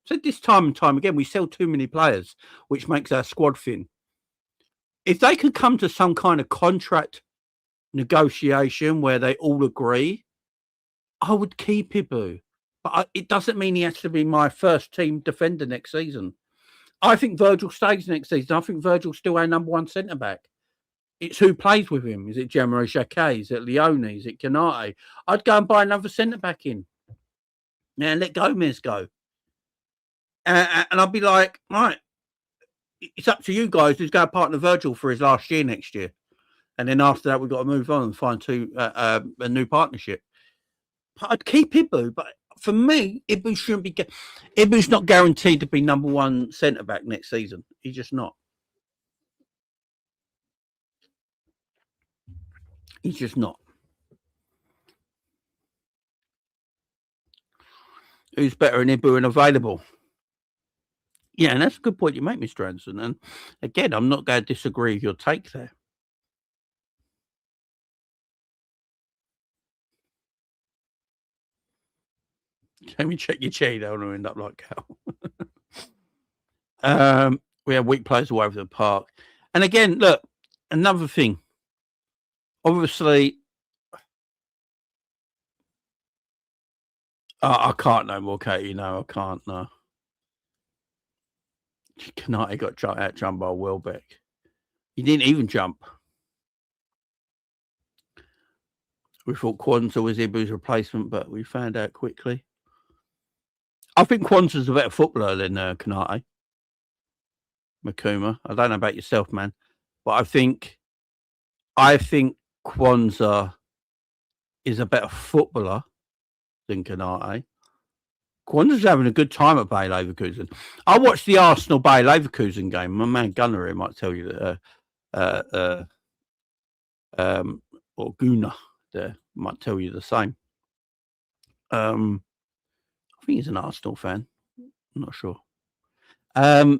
Said this time and time again, we sell too many players, which makes our squad thin. If they could come to some kind of contract negotiation where they all agree, I would keep Ibu. But it doesn't mean he has to be my first team defender next season. I think Virgil stays next season. I think Virgil's still our number one centre-back. It's who plays with him. Is it Gemma Jacquet? Is it Leone? Is it Konate? I'd go and buy another centre-back in. Now, let Gomez go. And I'd be like, right, it's up to you guys who's going to partner Virgil for his last year next year. And then after that, we've got to move on and find a new partnership. But I'd keep Ibu, but for me, Ibu shouldn't be... Ibu's not guaranteed to be number one centre-back next season. He's just not. He's just not. Who's better than Ibu and available? Yeah, and that's a good point you make, Mr. Anderson. And again, I'm not going to disagree with your take there. Let me check your chair. Don't want to end up like Cal. We have weak players all over the park. And again, look, another thing. Obviously, I can't no more, Katie. No, I can't. No. Konate got out jumped by Welbeck. He didn't even jump. We thought Kwanzaa was Ibu's replacement, but we found out quickly. I think Kwanzaa's a better footballer than Konate. Makuma. I don't know about yourself, man, but I think Kwanzaa is a better footballer than Konate. Kwanzaa's having a good time at Bayer Leverkusen. I watched the Arsenal Bayer Leverkusen game. My man Gunner here might tell you that or Guna there might tell you the same. I think he's an Arsenal fan. I'm not sure. I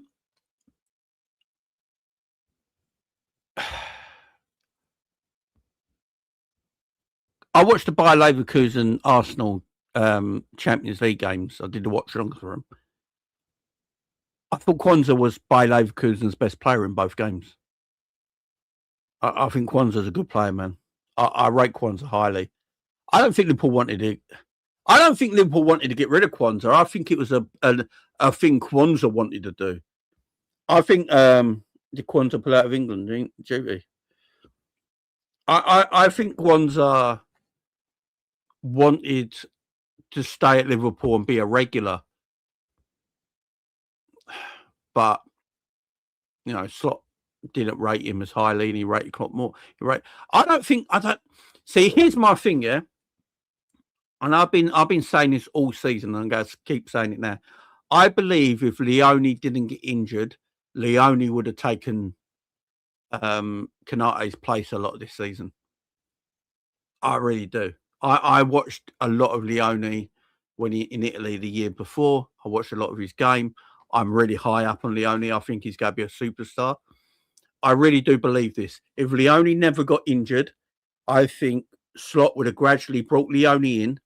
watched the Bayer Leverkusen Arsenal Champions League games. I did the watch along for them. I thought Kwanzaa was Bayer Leverkusen's best player in both games. I think Kwanzaa's a good player, man. I rate Kwanzaa highly. I don't think Liverpool wanted to get rid of Kwanzaa. I think it was a thing Kwanzaa wanted to do. I think did Kwanzaa pull out of England, duty? I think Kwanzaa wanted to stay at Liverpool and be a regular. But, you know, Slot didn't rate him as highly and he rated Klopp more. See, here's my thing, yeah? And I've been saying this all season and I'm going to keep saying it now. I believe if Leone didn't get injured, Leone would have taken Konate's place a lot this season. I really do. I watched a lot of Leone when he in Italy the year before. I watched a lot of his game. I'm really high up on Leone. I think he's going to be a superstar. I really do believe this. If Leone never got injured, I think Slot would have gradually brought Leone in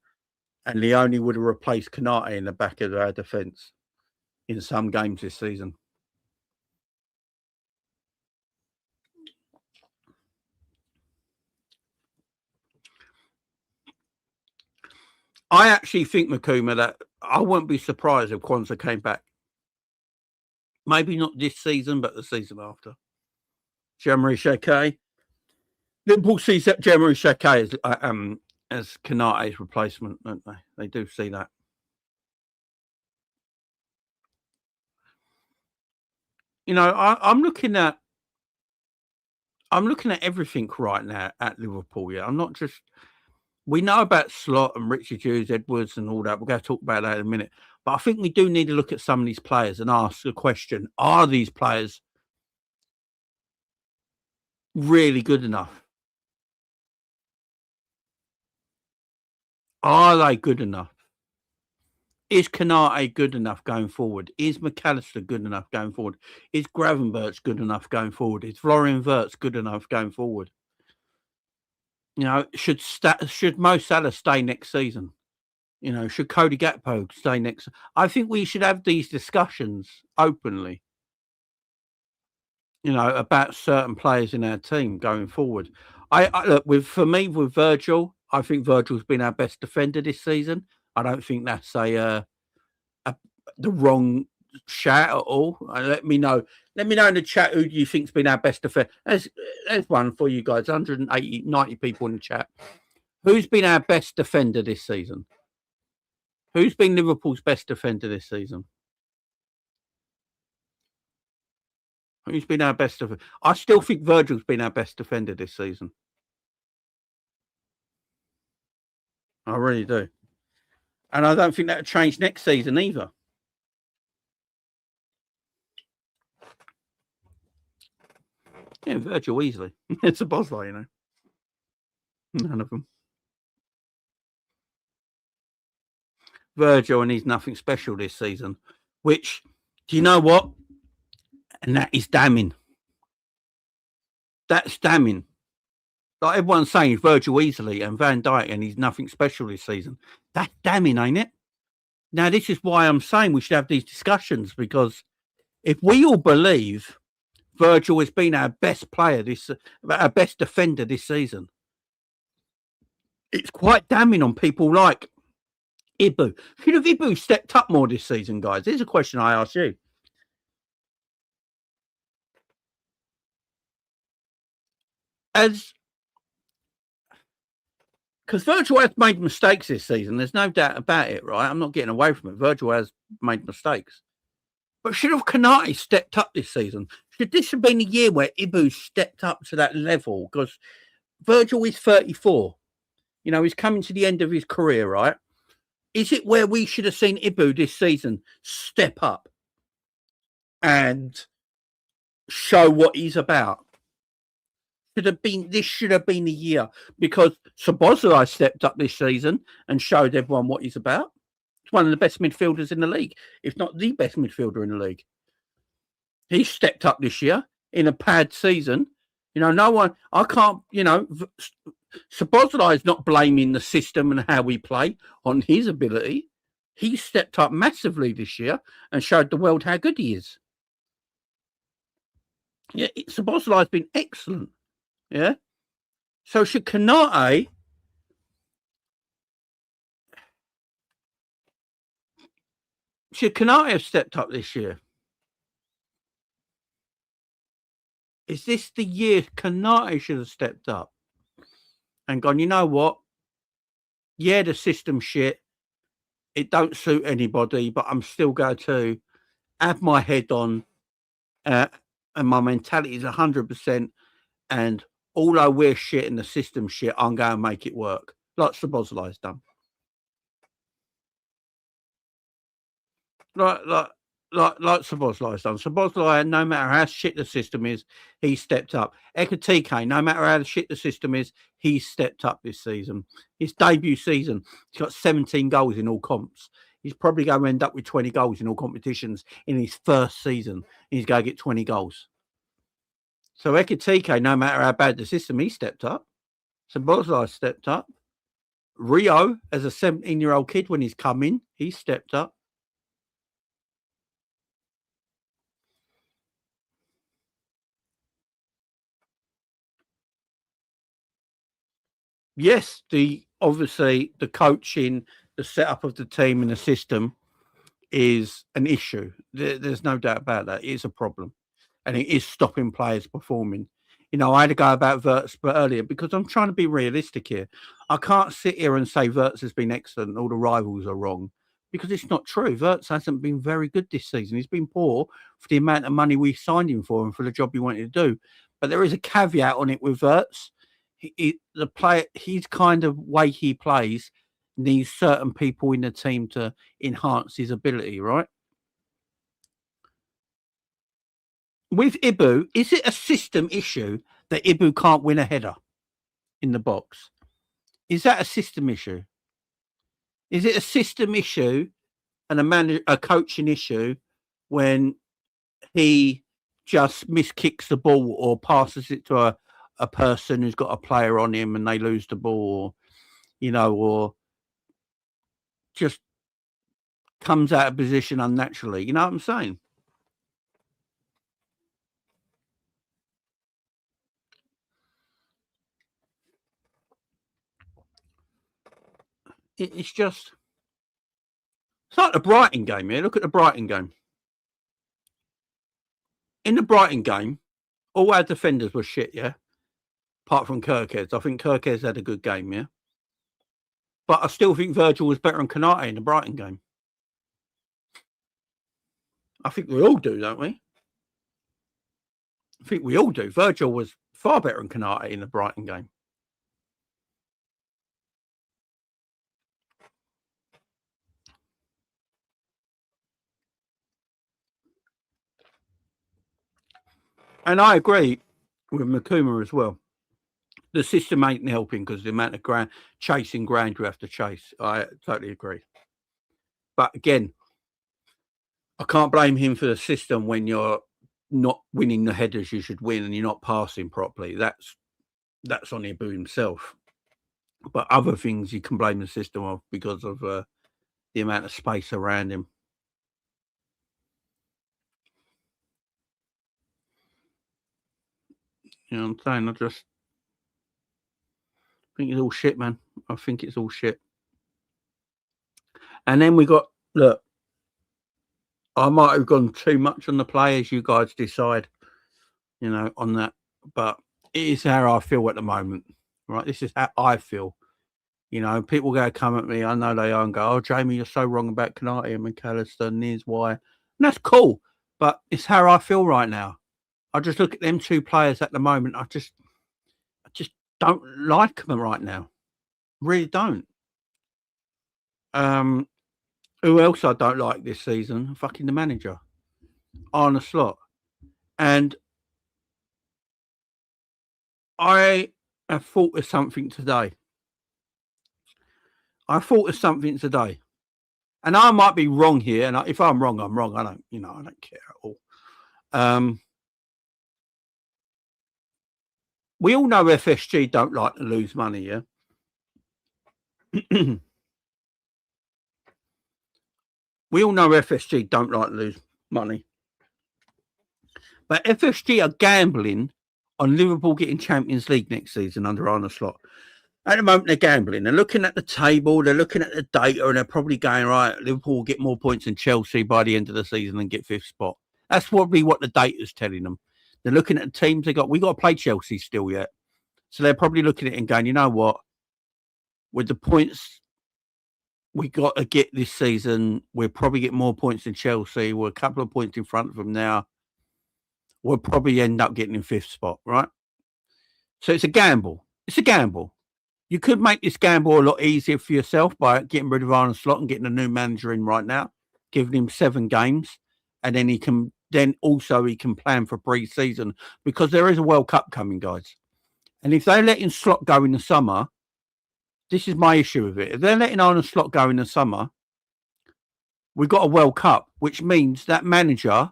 and Leone would have replaced Konate in the back of our defence in some games this season. I actually think, Makuma, that I wouldn't be surprised if Kwanzaa came back. Maybe not this season, but the season after. Jean-Marie Jacquet. Liverpool sees that Jean-Marie Jacquet as Konate's replacement, don't they? They do see that. You know, I'm looking at everything right now at Liverpool. Yeah, I'm not just. We know about Slot and Richard Hughes, Edwards, and all that. We're going to talk about that in a minute. But I think we do need to look at some of these players and ask the question: are these players really good enough? Are they good enough? Is Konate good enough going forward? Is McAllister good enough going forward? Is Gravenberch good enough going forward? Is Florian Wirtz good enough going forward? You know, should Mo Salah stay next season? You know, should Cody Gakpo stay next? I think we should have these discussions openly. You know, about certain players in our team going forward. I look with Virgil. I think Virgil's been our best defender this season. I don't think that's the wrong shout at all. Let me know. Let me know in the chat who you think's been our best defender. There's one for you guys. 180, 90 people in the chat. Who's been our best defender this season? Who's been Liverpool's best defender this season? Who's been our best defender? I still think Virgil's been our best defender this season. I really do. And I don't think that'll change next season either. Yeah, Virgil easily. It's a Bosler, you know. None of them. Virgil, and he's nothing special this season. Which, do you know what? And that is damning. That's damning. Like everyone's saying, Virgil easily and Van Dijk, and he's nothing special this season. That's damning, ain't it? Now, this is why I'm saying we should have these discussions, because if we all believe Virgil has been our best player, our best defender this season, it's quite damning on people like Ibu. Should have Ibu stepped up more this season, guys? Here's a question I ask you. Because Virgil has made mistakes this season. There's no doubt about it, right? I'm not getting away from it. Virgil has made mistakes. But should have Konate stepped up this season? Should this have been a year where Ibu stepped up to that level? Because Virgil is 34. You know, he's coming to the end of his career, right? Is it where we should have seen Ibu this season step up and show what he's about? This should have been the year, because Szoboszlai stepped up this season and showed everyone what he's about. He's one of the best midfielders in the league, if not the best midfielder in the league. He stepped up this year in a bad season. I can't, Szoboszlai is not blaming the system and how we play on his ability. He stepped up massively this year and showed the world how good he is. Yeah, Szoboszlai has been excellent. Yeah. So should Konate have stepped up this year? Is this the year Konate should have stepped up and gone, you know what? Yeah, the system shit. It don't suit anybody, but I'm still going to have my head on and my mentality is 100%. And although we're shit and the system shit, I'm going to make it work. Like Szoboszlai's done. Like Szoboszlai's done. Szoboszlai, no matter how shit the system is, he stepped up. Ekitike, no matter how shit the system is, he stepped up this season. His debut season, he's got 17 goals in all comps. He's probably going to end up with 20 goals in all competitions in his first season. He's going to get 20 goals. So Ekitike, no matter how bad the system, he stepped up. Szoboszlai stepped up. Rio, as a 17-year-old kid, when he's come in, he stepped up. Yes, obviously the coaching, the setup of the team and the system is an issue. There's no doubt about that. It is a problem. And it is stopping players performing. I had to go about Wirtz earlier because I'm trying to be realistic here. I can't sit here and say Wirtz has been excellent and all the rivals are wrong, because it's not true. Wirtz hasn't been very good this season. He's been poor for the amount of money we signed him for and for the job he wanted to do. But there is a caveat on it with Wirtz. His kind of way he plays needs certain people in the team to enhance his ability, right? With Ibu, is it a system issue that Ibu can't win a header in the box? Is that a system issue? Is it a system issue and a coaching issue when he just miskicks the ball or passes it to a person who's got a player on him and they lose the ball, or just comes out of position unnaturally? You know what I'm saying? It's like the Brighton game here. Look at the Brighton game. In the Brighton game, all our defenders were shit, yeah? Apart from Kirkes. I think Kirkes had a good game, yeah? But I still think Virgil was better than Konate in the Brighton game. I think we all do, don't we? I think we all do. Virgil was far better than Konate in the Brighton game. And I agree with Makuma as well. The system ain't helping because the amount of chasing ground you have to chase. I totally agree. But again, I can't blame him for the system when you're not winning the headers you should win and you're not passing properly. That's on Ibu himself. But other things you can blame the system of because of the amount of space around him. You know what I'm saying? I just think it's all shit, man. I think it's all shit. And then we got, look, I might have gone too much on the players. You guys decide, on that. But it is how I feel at the moment, right? This is how I feel. People go come at me. I know they are and go, "Oh, Jamie, you're so wrong about Konate and McAllister, and here's why." And that's cool, but it's how I feel right now. I just look at them two players at the moment. I just don't like them right now. Really don't. Who else I don't like this season? Fucking the manager, Arne Slot. And I have thought of something today. And I might be wrong here. And if I'm wrong, I'm wrong. I don't care at all. We all know FSG don't like to lose money, yeah? We all know FSG don't like to lose money. But FSG are gambling on Liverpool getting Champions League next season under Arne Slot. At the moment, they're gambling. They're looking at the table. They're looking at the data, and they're probably going, right, Liverpool will get more points than Chelsea by the end of the season and get fifth spot. That's probably what the data's telling them. They're looking at the teams they got. We got to play Chelsea still yet. So they're probably looking at it and going, you know what? With the points we got to get this season, we'll probably get more points than Chelsea. We're a couple of points in front of them now. We'll probably end up getting in fifth spot, right? So it's a gamble. You could make this gamble a lot easier for yourself by getting rid of Arne Slot and getting a new manager in right now, giving him 7 games, and then he can plan for pre-season, because there is a World Cup coming, guys. And if they're letting Slot go in the summer, this is my issue with it. If they're letting Arne Slot go in the summer, we've got a World Cup, which means that manager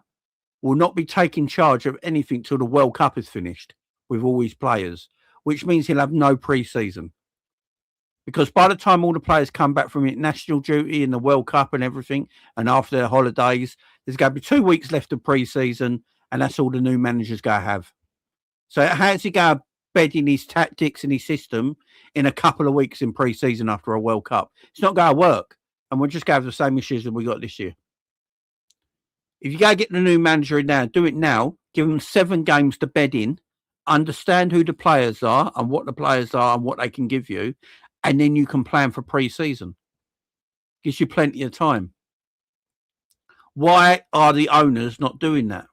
will not be taking charge of anything till the World Cup is finished with all his players, which means he'll have no pre-season. Because by the time all the players come back from international duty and the World Cup and everything, and after their holidays, there's going to be 2 weeks left of pre-season, and that's all the new manager's going to have. So how's he going to bed in his tactics and his system in a couple of weeks in pre-season after a World Cup? It's not going to work, and we're just going to have the same issues that we got this year. If you go get the new manager in now, do it now, give them 7 games to bed in, understand who the players are and what the players are and what they can give you, and then you can plan for pre-season. Gives you plenty of time. Why are the owners not doing that?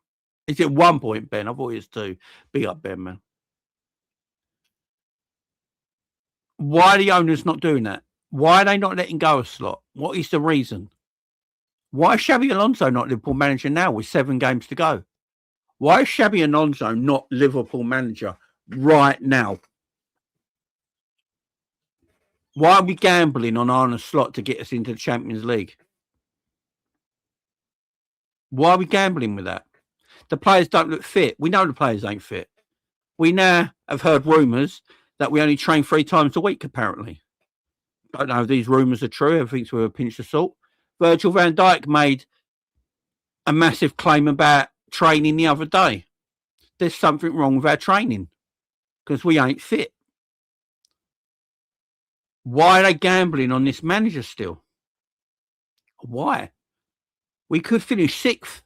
Is it 1 point, Ben? I thought it was 2. Big up, Ben, man. Why are the owners not doing that? Why are they not letting go of Slot? What is the reason? Why is Xabi Alonso not Liverpool manager now with 7 games to go? Why is Xabi Alonso not Liverpool manager right now? Why are we gambling on Arne Slot to get us into the Champions League? Why are we gambling with that? The players don't look fit. We know the players ain't fit. We now have heard rumours that we only train 3 times a week, apparently. I don't know if these rumours are true. Everything's with a pinch of salt. Virgil van Dijk made a massive claim about training the other day. There's something wrong with our training because we ain't fit. Why are they gambling on this manager still? Why? We could finish 6th.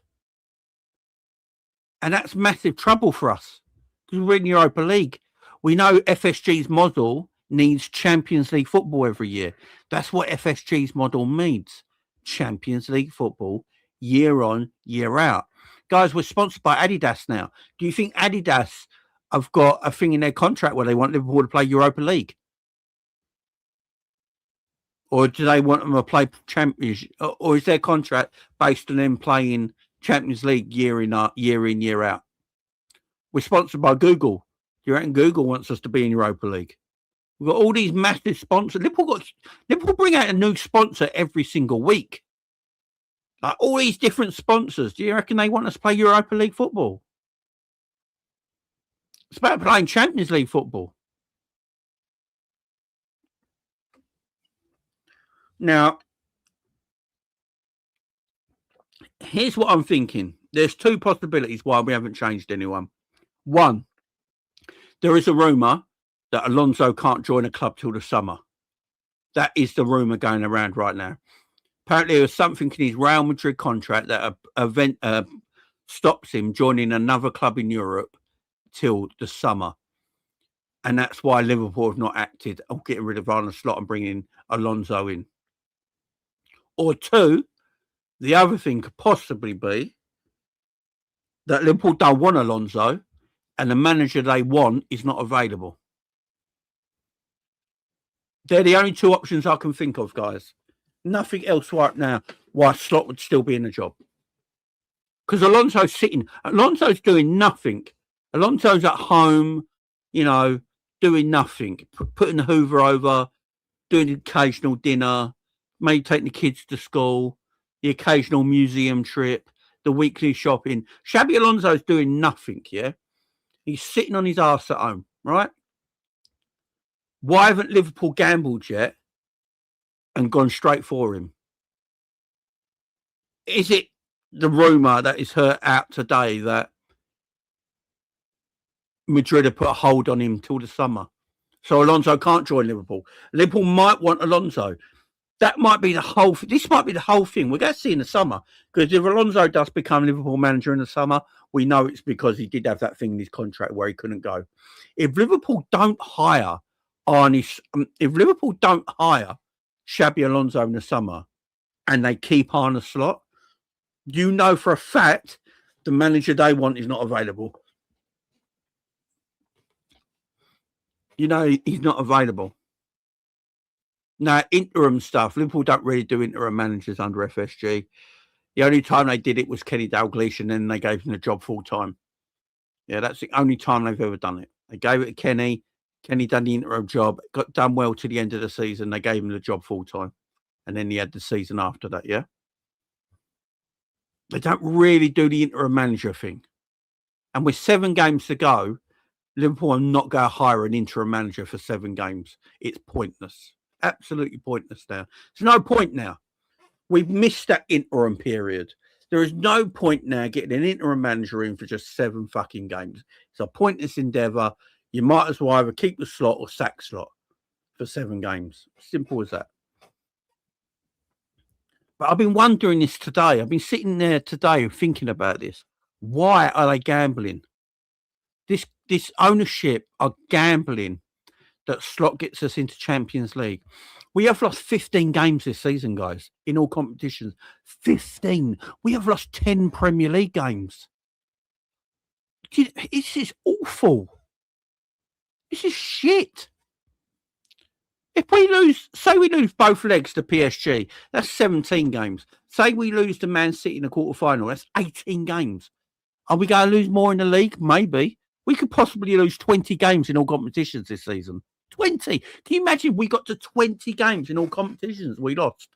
And that's massive trouble for us because we're in Europa League. We know FSG's model needs Champions League football every year. That's what FSG's model means. Champions League football year on, year out. Guys, we're sponsored by Adidas now. Do you think Adidas have got a thing in their contract where they want Liverpool to play Europa League? Or do they want them to play Champions? Or is their contract based on them playing Champions League year in, year out? We're sponsored by Google. Do you reckon Google wants us to be in Europa League? We've got all these massive sponsors. Liverpool bring out a new sponsor every single week. Like all these different sponsors. Do you reckon they want us to play Europa League football? It's about playing Champions League football. Now, here's what I'm thinking. There's 2 possibilities why we haven't changed anyone. 1, there is a rumour that Alonso can't join a club till the summer. That is the rumour going around right now. Apparently, there's something in his Real Madrid contract that stops him joining another club in Europe till the summer. And that's why Liverpool have not acted on getting rid of Arne Slot and bringing Alonso in. Or 2, the other thing could possibly be that Liverpool don't want Alonso and the manager they want is not available. They're the only 2 options I can think of, guys. Nothing else right now why Slot would still be in the job. Because Alonso's doing nothing. Alonso's at home you know, doing nothing, putting the Hoover over, doing the occasional dinner, maybe taking the kids to school, the occasional museum trip, the weekly shopping. Xabi Alonso's doing nothing, yeah? He's sitting on his arse at home, right? Why haven't Liverpool gambled yet and gone straight for him? Is it the rumour that is heard out today that Madrid have put a hold on him till the summer? So Alonso can't join Liverpool. Liverpool might want Alonso. That might be the whole. This might be the whole thing. We're going to see in the summer, because if Alonso does become Liverpool manager in the summer, we know it's because he did have that thing in his contract where he couldn't go. If Liverpool don't hire if Liverpool don't hire Xabi Alonso in the summer, and they keep Arne Slot, you know for a fact the manager they want is not available. You know he's not available. Now, interim stuff, Liverpool don't really do interim managers under FSG. The only time they did it was Kenny Dalglish, and then they gave him the job full time. Yeah, that's the only time they've ever done it. They gave it to Kenny. Kenny done the interim job, got done well to the end of the season. They gave him the job full time. And then he had the season after that, yeah? They don't really do the interim manager thing. And with 7 games to go, Liverpool are not going to hire an interim manager for 7 games. It's pointless. Absolutely pointless now. There's no point now. We've missed that interim period. There is no point now getting an interim manager in for just 7 fucking games. It's a pointless endeavour. You might as well either keep the Slot or sack Slot for 7 games. Simple as that. But I've been wondering this today. I've been sitting there today thinking about this. Why are they gambling? This ownership are gambling that Slot gets us into Champions League. We have lost 15 games this season, guys, in all competitions. 15. We have lost 10 Premier League games. This is awful. This is shit. If we lose, say we lose both legs to PSG, that's 17 games. Say we lose to Man City in the quarterfinal, that's 18 games. Are we going to lose more in the league? Maybe. We could possibly lose 20 games in all competitions this season. 20. Can you imagine we got to 20 games in all competitions we lost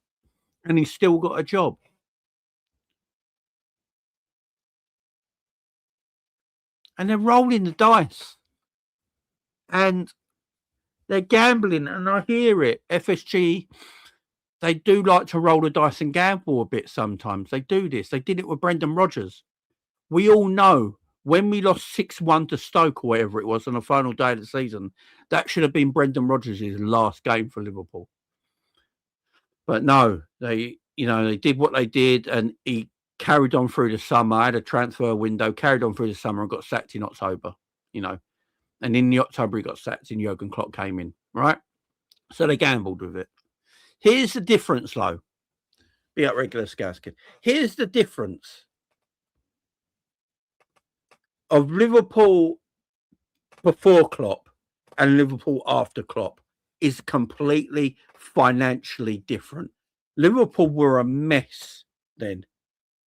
and he's still got a job? And they're rolling the dice. And they're gambling, and I hear it. FSG, they do like to roll the dice and gamble a bit sometimes. They do this. They did it with Brendan Rodgers. We all know when we lost 6-1 to Stoke or whatever it was on the final day of the season, that should have been Brendan Rodgers' last game for Liverpool. But no, they did what they did, and he carried on through the summer, had a transfer window, carried on through the summer and got sacked in October, And in the October, he got sacked and Jurgen Klopp came in, right? So they gambled with it. Here's the difference, though. Be at regular Scouskin. Here's the difference of Liverpool before Klopp and Liverpool after Klopp is completely financially different. Liverpool were a mess then.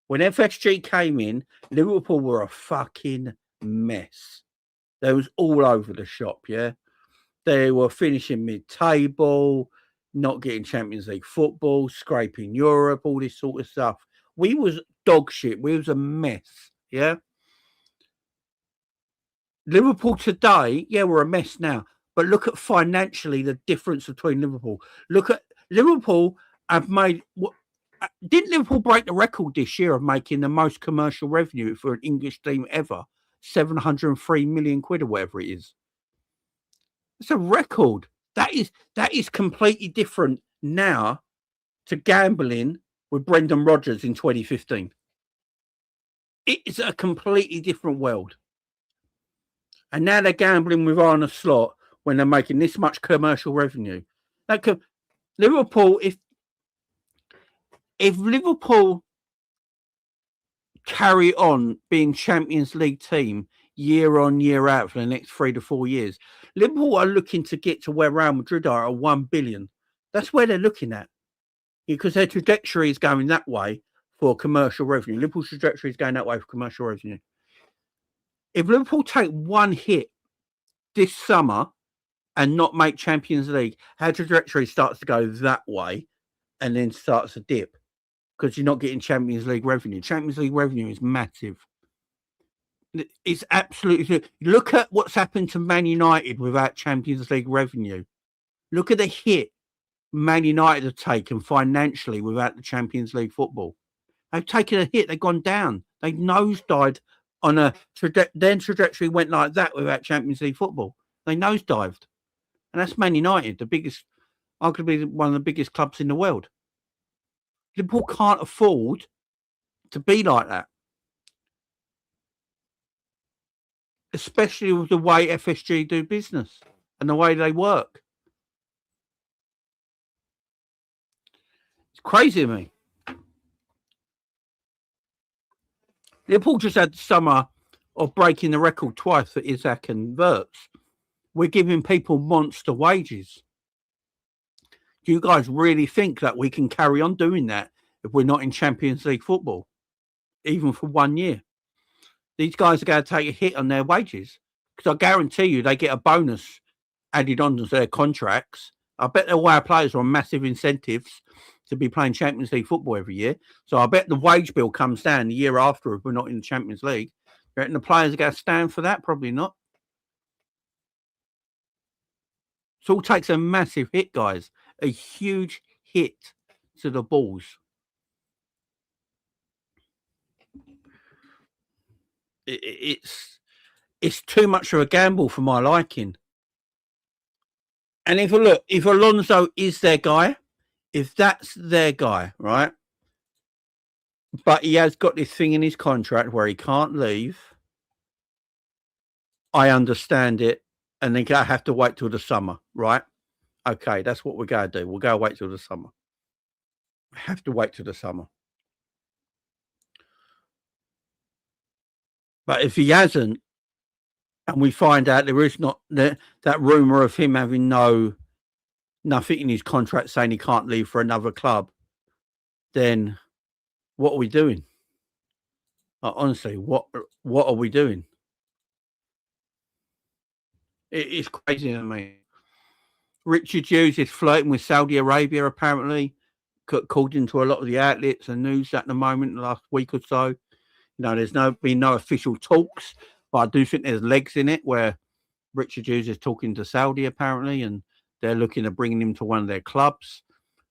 When FSG came in, Liverpool were a fucking mess. They was all over the shop, yeah? They were finishing mid-table, not getting Champions League football, scraping Europe, all this sort of stuff. We was dog shit. We was a mess, yeah? Liverpool today, yeah, we're a mess now. But look at financially the difference between Liverpool. Look at Liverpool have made... Didn't Liverpool break the record this year of making the most commercial revenue for an English team ever? 703 million quid or whatever it is. It's a record. That is completely different now to gambling with Brendan Rodgers in 2015. It's a completely different world. And now they're gambling with Arne Slot when they're making this much commercial revenue. Liverpool, if Liverpool carry on being Champions League team year on, year out for the next 3 to 4 years, Liverpool are looking to get to where Real Madrid are at 1 billion. That's where they're looking at. Because their trajectory is going that way for commercial revenue. Liverpool's trajectory is going that way for commercial revenue. If Liverpool take one hit this summer and not make Champions League, our trajectory starts to go that way and then starts to dip because you're not getting Champions League revenue. Champions League revenue is massive. It's absolutely... Look at what's happened to Man United without Champions League revenue. Look at the hit Man United have taken financially without the Champions League football. They've taken a hit. They've gone down. They nosedived on a... Their trajectory went like that without Champions League football. They nosedived. And that's Man United, the biggest, arguably one of the biggest clubs in the world. Liverpool can't afford to be like that. Especially with the way FSG do business and the way they work. It's crazy to me. Liverpool just had the summer of breaking the record twice for Isaac and Verts. We're giving people monster wages. Do you guys really think that we can carry on doing that if we're not in Champions League football, even for 1 year? These guys are going to take a hit on their wages because I guarantee you they get a bonus added on to their contracts. I bet all our players are on massive incentives to be playing Champions League football every year. So I bet the wage bill comes down the year after if we're not in the Champions League. You reckon the players are going to stand for that? Probably not. It all takes a massive hit, guys. A huge hit to the balls. It's too much of a gamble for my liking. And if Alonso is their guy, if that's their guy, right? But he has got this thing in his contract where he can't leave. I understand it. And then I have to wait till the summer, right? Okay, that's what we're going to do. We'll go wait till the summer. We have to wait till the summer. But if he hasn't, and we find out there is not that rumour of him having nothing in his contract saying he can't leave for another club, then what are we doing? Honestly, what are we doing? It's crazy to me. Richard Hughes is flirting with Saudi Arabia, apparently, according to a lot of the outlets and news at the moment, the last week or so. There's been no official talks, but I do think there's legs in it where Richard Hughes is talking to Saudi, apparently, and they're looking at bringing him to one of their clubs.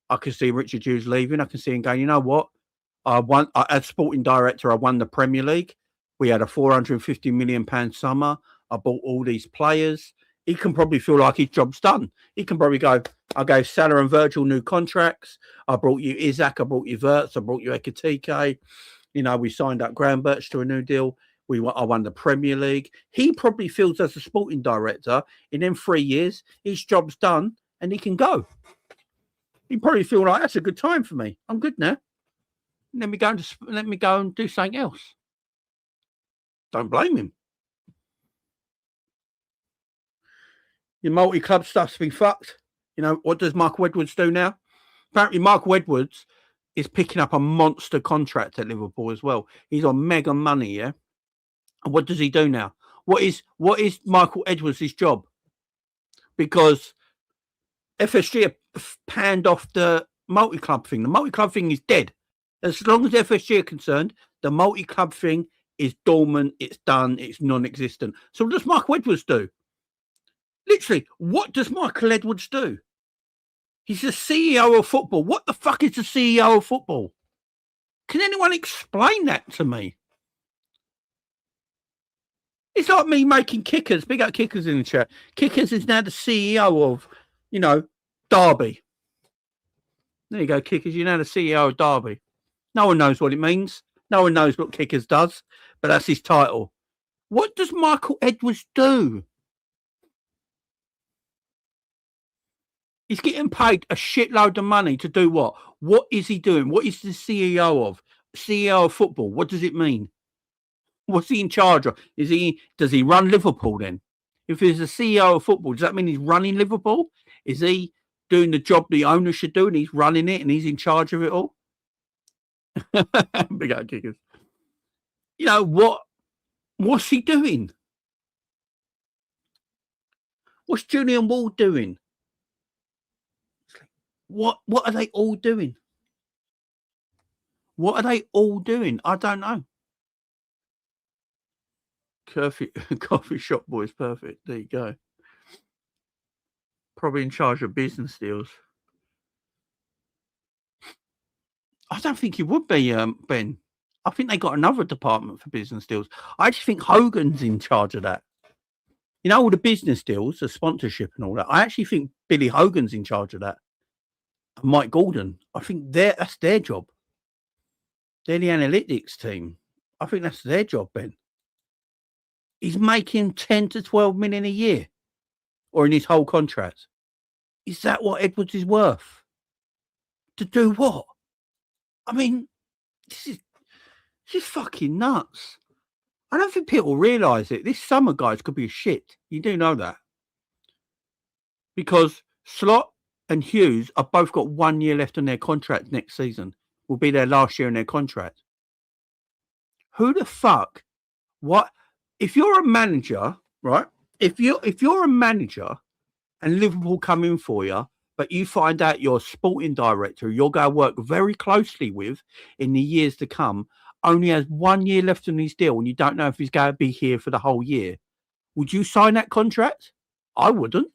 I can see Richard Hughes leaving. I can see him going, you know what? As sporting director, I won the Premier League. We had a £450 million summer. I bought all these players. He can probably feel like his job's done. He can probably go, I gave Salah and Virgil new contracts. I brought you Isaac. I brought you Verts. I brought you Ekitike. We signed up Gravenberch to a new deal. I won the Premier League. He probably feels as a sporting director, in them 3 years, his job's done and he can go. He probably feel like that's a good time for me. I'm good now. Let me go and do something else. Don't blame him. Your multi-club stuff's been fucked. What does Michael Edwards do now? Apparently, Michael Edwards is picking up a monster contract at Liverpool as well. He's on mega money, yeah? And what does he do now? What is Michael Edwards' job? Because FSG have panned off the multi-club thing. The multi-club thing is dead. As long as FSG are concerned, the multi-club thing is dormant, it's done, it's non-existent. So what does Michael Edwards do? Literally, what does Michael Edwards do? He's the CEO of football. What the fuck is the CEO of football? Can anyone explain that to me? It's like me making Kickers. Big up Kickers in the chat. Kickers is now the CEO of, Derby. There you go, Kickers. You're now the CEO of Derby. No one knows what it means. No one knows what Kickers does, but that's his title. What does Michael Edwards do? He's getting paid a shitload of money to do what? What is he doing? What is the CEO of? CEO of football. What does it mean? What's he in charge of? Does he run Liverpool then? If he's the CEO of football, does that mean he's running Liverpool? Is he doing the job the owner should do and he's running it and he's in charge of it all? Big out Kickers. What's he doing? What's Julian Ward doing? What are they all doing? What are they all doing? I don't know. Coffee shop boys, perfect. There you go. Probably in charge of business deals. I don't think he would be, Ben. I think they got another department for business deals. I actually think Hogan's in charge of that. You know, all the business deals, the sponsorship and all that. I actually think Billy Hogan's in charge of that. And Mike Gordon. I think that's their job. They're the analytics team. I think that's their job, Ben. He's making 10 to 12 million a year, or in his whole contract. Is that what Edwards is worth? To do what? I mean, this is fucking nuts. I don't think people realise it. This summer, guys, could be a shit. You do know that. Because Slot and Hughes have both got 1 year left on their contract next season. Will be their last year in their contract. Who the fuck? What? If you're a manager, right? If you're a manager and Liverpool come in for you, but you find out your sporting director you're going to work very closely with in the years to come only has 1 year left on his deal and you don't know if he's going to be here for the whole year, would you sign that contract? I wouldn't.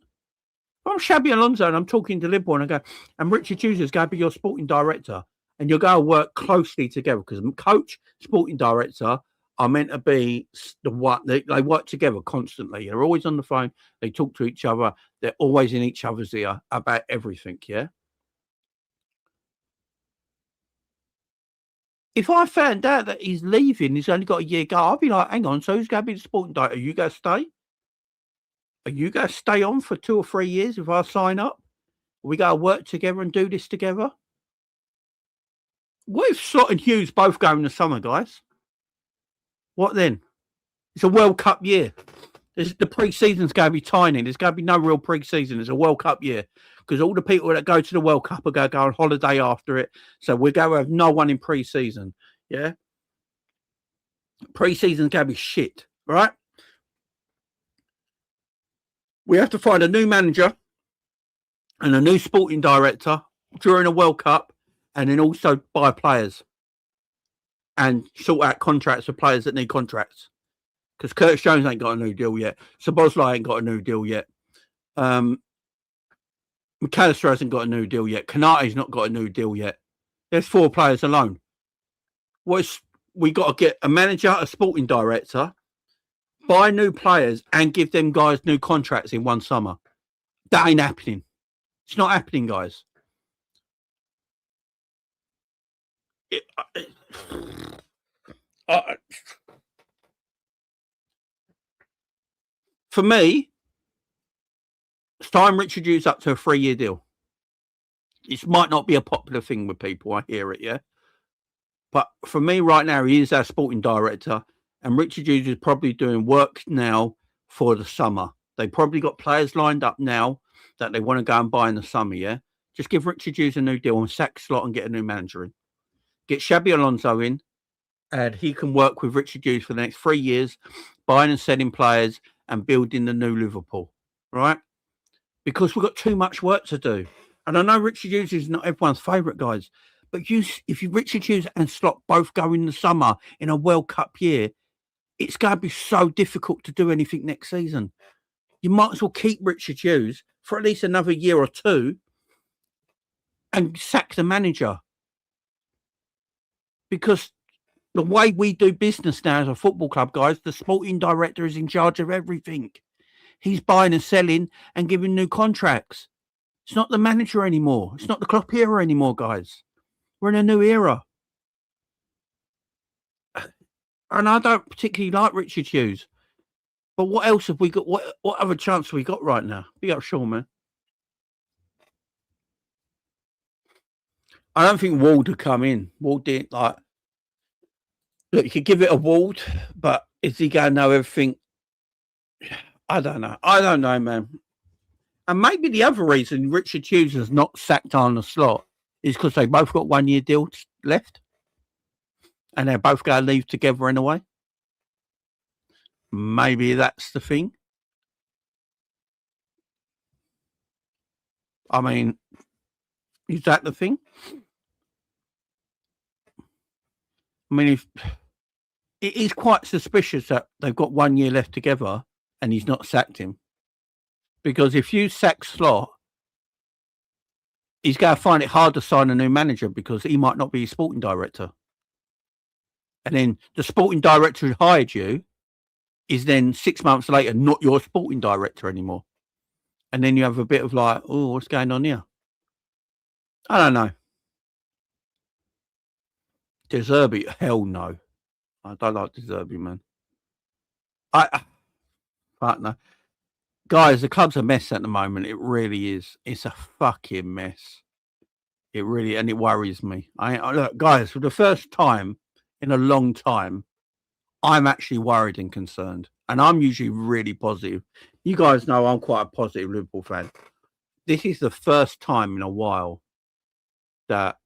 I'm Xabi Alonso and I'm talking to Liverpool and I go, and Richard Hughes is going to be your sporting director and you're going to work closely together because coach, sporting director are meant to be the what they work together constantly. They're always on the phone. They talk to each other. They're always in each other's ear about everything. Yeah. If I found out that he's leaving, he's only got a year to go, I'll be like, hang on, so who's going to be the sporting director? Are you going to stay? Are you going to stay on for 2 or 3 years if I sign up? Are we going to work together and do this together? What if Slot and Hughes both go in the summer, guys? What then? It's a World Cup year. The pre-season's going to be tiny. There's going to be no real pre-season. It's a World Cup year because all the people that go to the World Cup are going to go on holiday after it. So we're going to have no one in pre-season. Yeah? Pre-season's going to be shit, right? We have to find a new manager and a new sporting director during a World Cup and then also buy players and sort out contracts for players that need contracts. Because Curtis Jones ain't got a new deal yet. Szoboszlai ain't got a new deal yet. McAllister hasn't got a new deal yet. Konate's not got a new deal yet. There's 4 players alone. We got to get a manager, a sporting director, buy new players and give them guys new contracts in one summer. That ain't happening. It's not happening, guys. For me, it's time Richard Hughes up to a 3-year deal. This might not be a popular thing with people. I hear it, yeah. But for me right now, he is our sporting director and Richard Hughes is probably doing work now for the summer. They probably got players lined up now that they want to go and buy in the summer, yeah? Just give Richard Hughes a new deal and sack Slot and get a new manager in. Get Xabi Alonso in and he can work with Richard Hughes for the next 3 years, buying and selling players and building the new Liverpool, right? Because we've got too much work to do. And I know Richard Hughes is not everyone's favourite, guys, but if Richard Hughes and Slot both go in the summer in a World Cup year, it's going to be so difficult to do anything next season. You might as well keep Richard Hughes for at least another year or 2 and sack the manager. Because the way we do business now as a football club, guys, the sporting director is in charge of everything. He's buying and selling and giving new contracts. It's not the manager anymore. It's not the Klopp era anymore, guys. We're in a new era. And I don't particularly like Richard Hughes. But what else have we got? What other chance have we got right now? Big up Sean, man. I don't think Ward would come in. Ward didn't like... Look, you could give it a Ward, but is he going to know everything? I don't know, man. And maybe the other reason Richard Hughes has not sacked on the Slot is because they both got 1 year deals left. And they're both going to leave together in a way. Maybe that's the thing. I mean, is that the thing? I mean, it is quite suspicious that they've got 1 year left together and he's not sacked him. Because if you sack Slot, he's going to find it hard to sign a new manager because he might not be his sporting director. And then the sporting director who hired you is then 6 months later not your sporting director anymore. And then you have a bit of like, oh, what's going on here? I don't know. De Zerbi, hell no. I don't like De Zerbi, man. But no. Guys, the club's a mess at the moment. It really is. It's a fucking mess. It really, and it worries me. Look, guys, for the first time in a long time, I'm actually worried and concerned. And I'm usually really positive. You guys know I'm quite a positive Liverpool fan. This is the first time in a while that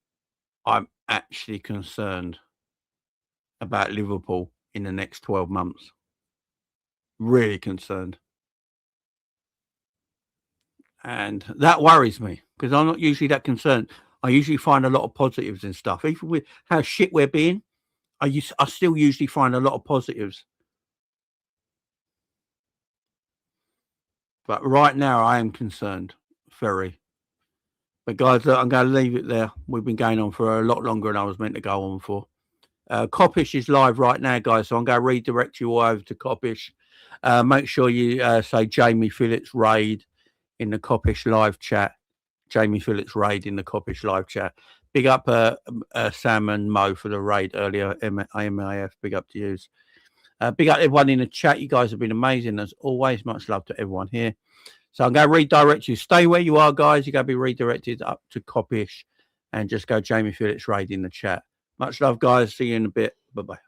I'm actually concerned about Liverpool in the next 12 months. Really concerned. And that worries me because I'm not usually that concerned. I usually find a lot of positives and stuff. Even with how shit we're being, I still usually find a lot of positives. But right now I am concerned, very. But guys, look, I'm going to leave it there. We've been going on for a lot longer than I was meant to go on for. Coppish is live right now, guys, so I'm going to redirect you all over to Coppish. Make sure you say Jamie Phillips Raid in the Coppish live chat. Jamie Phillips Raid in the Coppish live chat. Big up Sam and Mo for the raid earlier. AMAF, big up to you. Big up everyone in the chat. You guys have been amazing. As always, much love to everyone here. So I'm going to redirect you. Stay where you are, guys. You're going to be redirected up to Coppish and just go Jamie Phillips Raid in the chat. Much love, guys. See you in a bit. Bye-bye.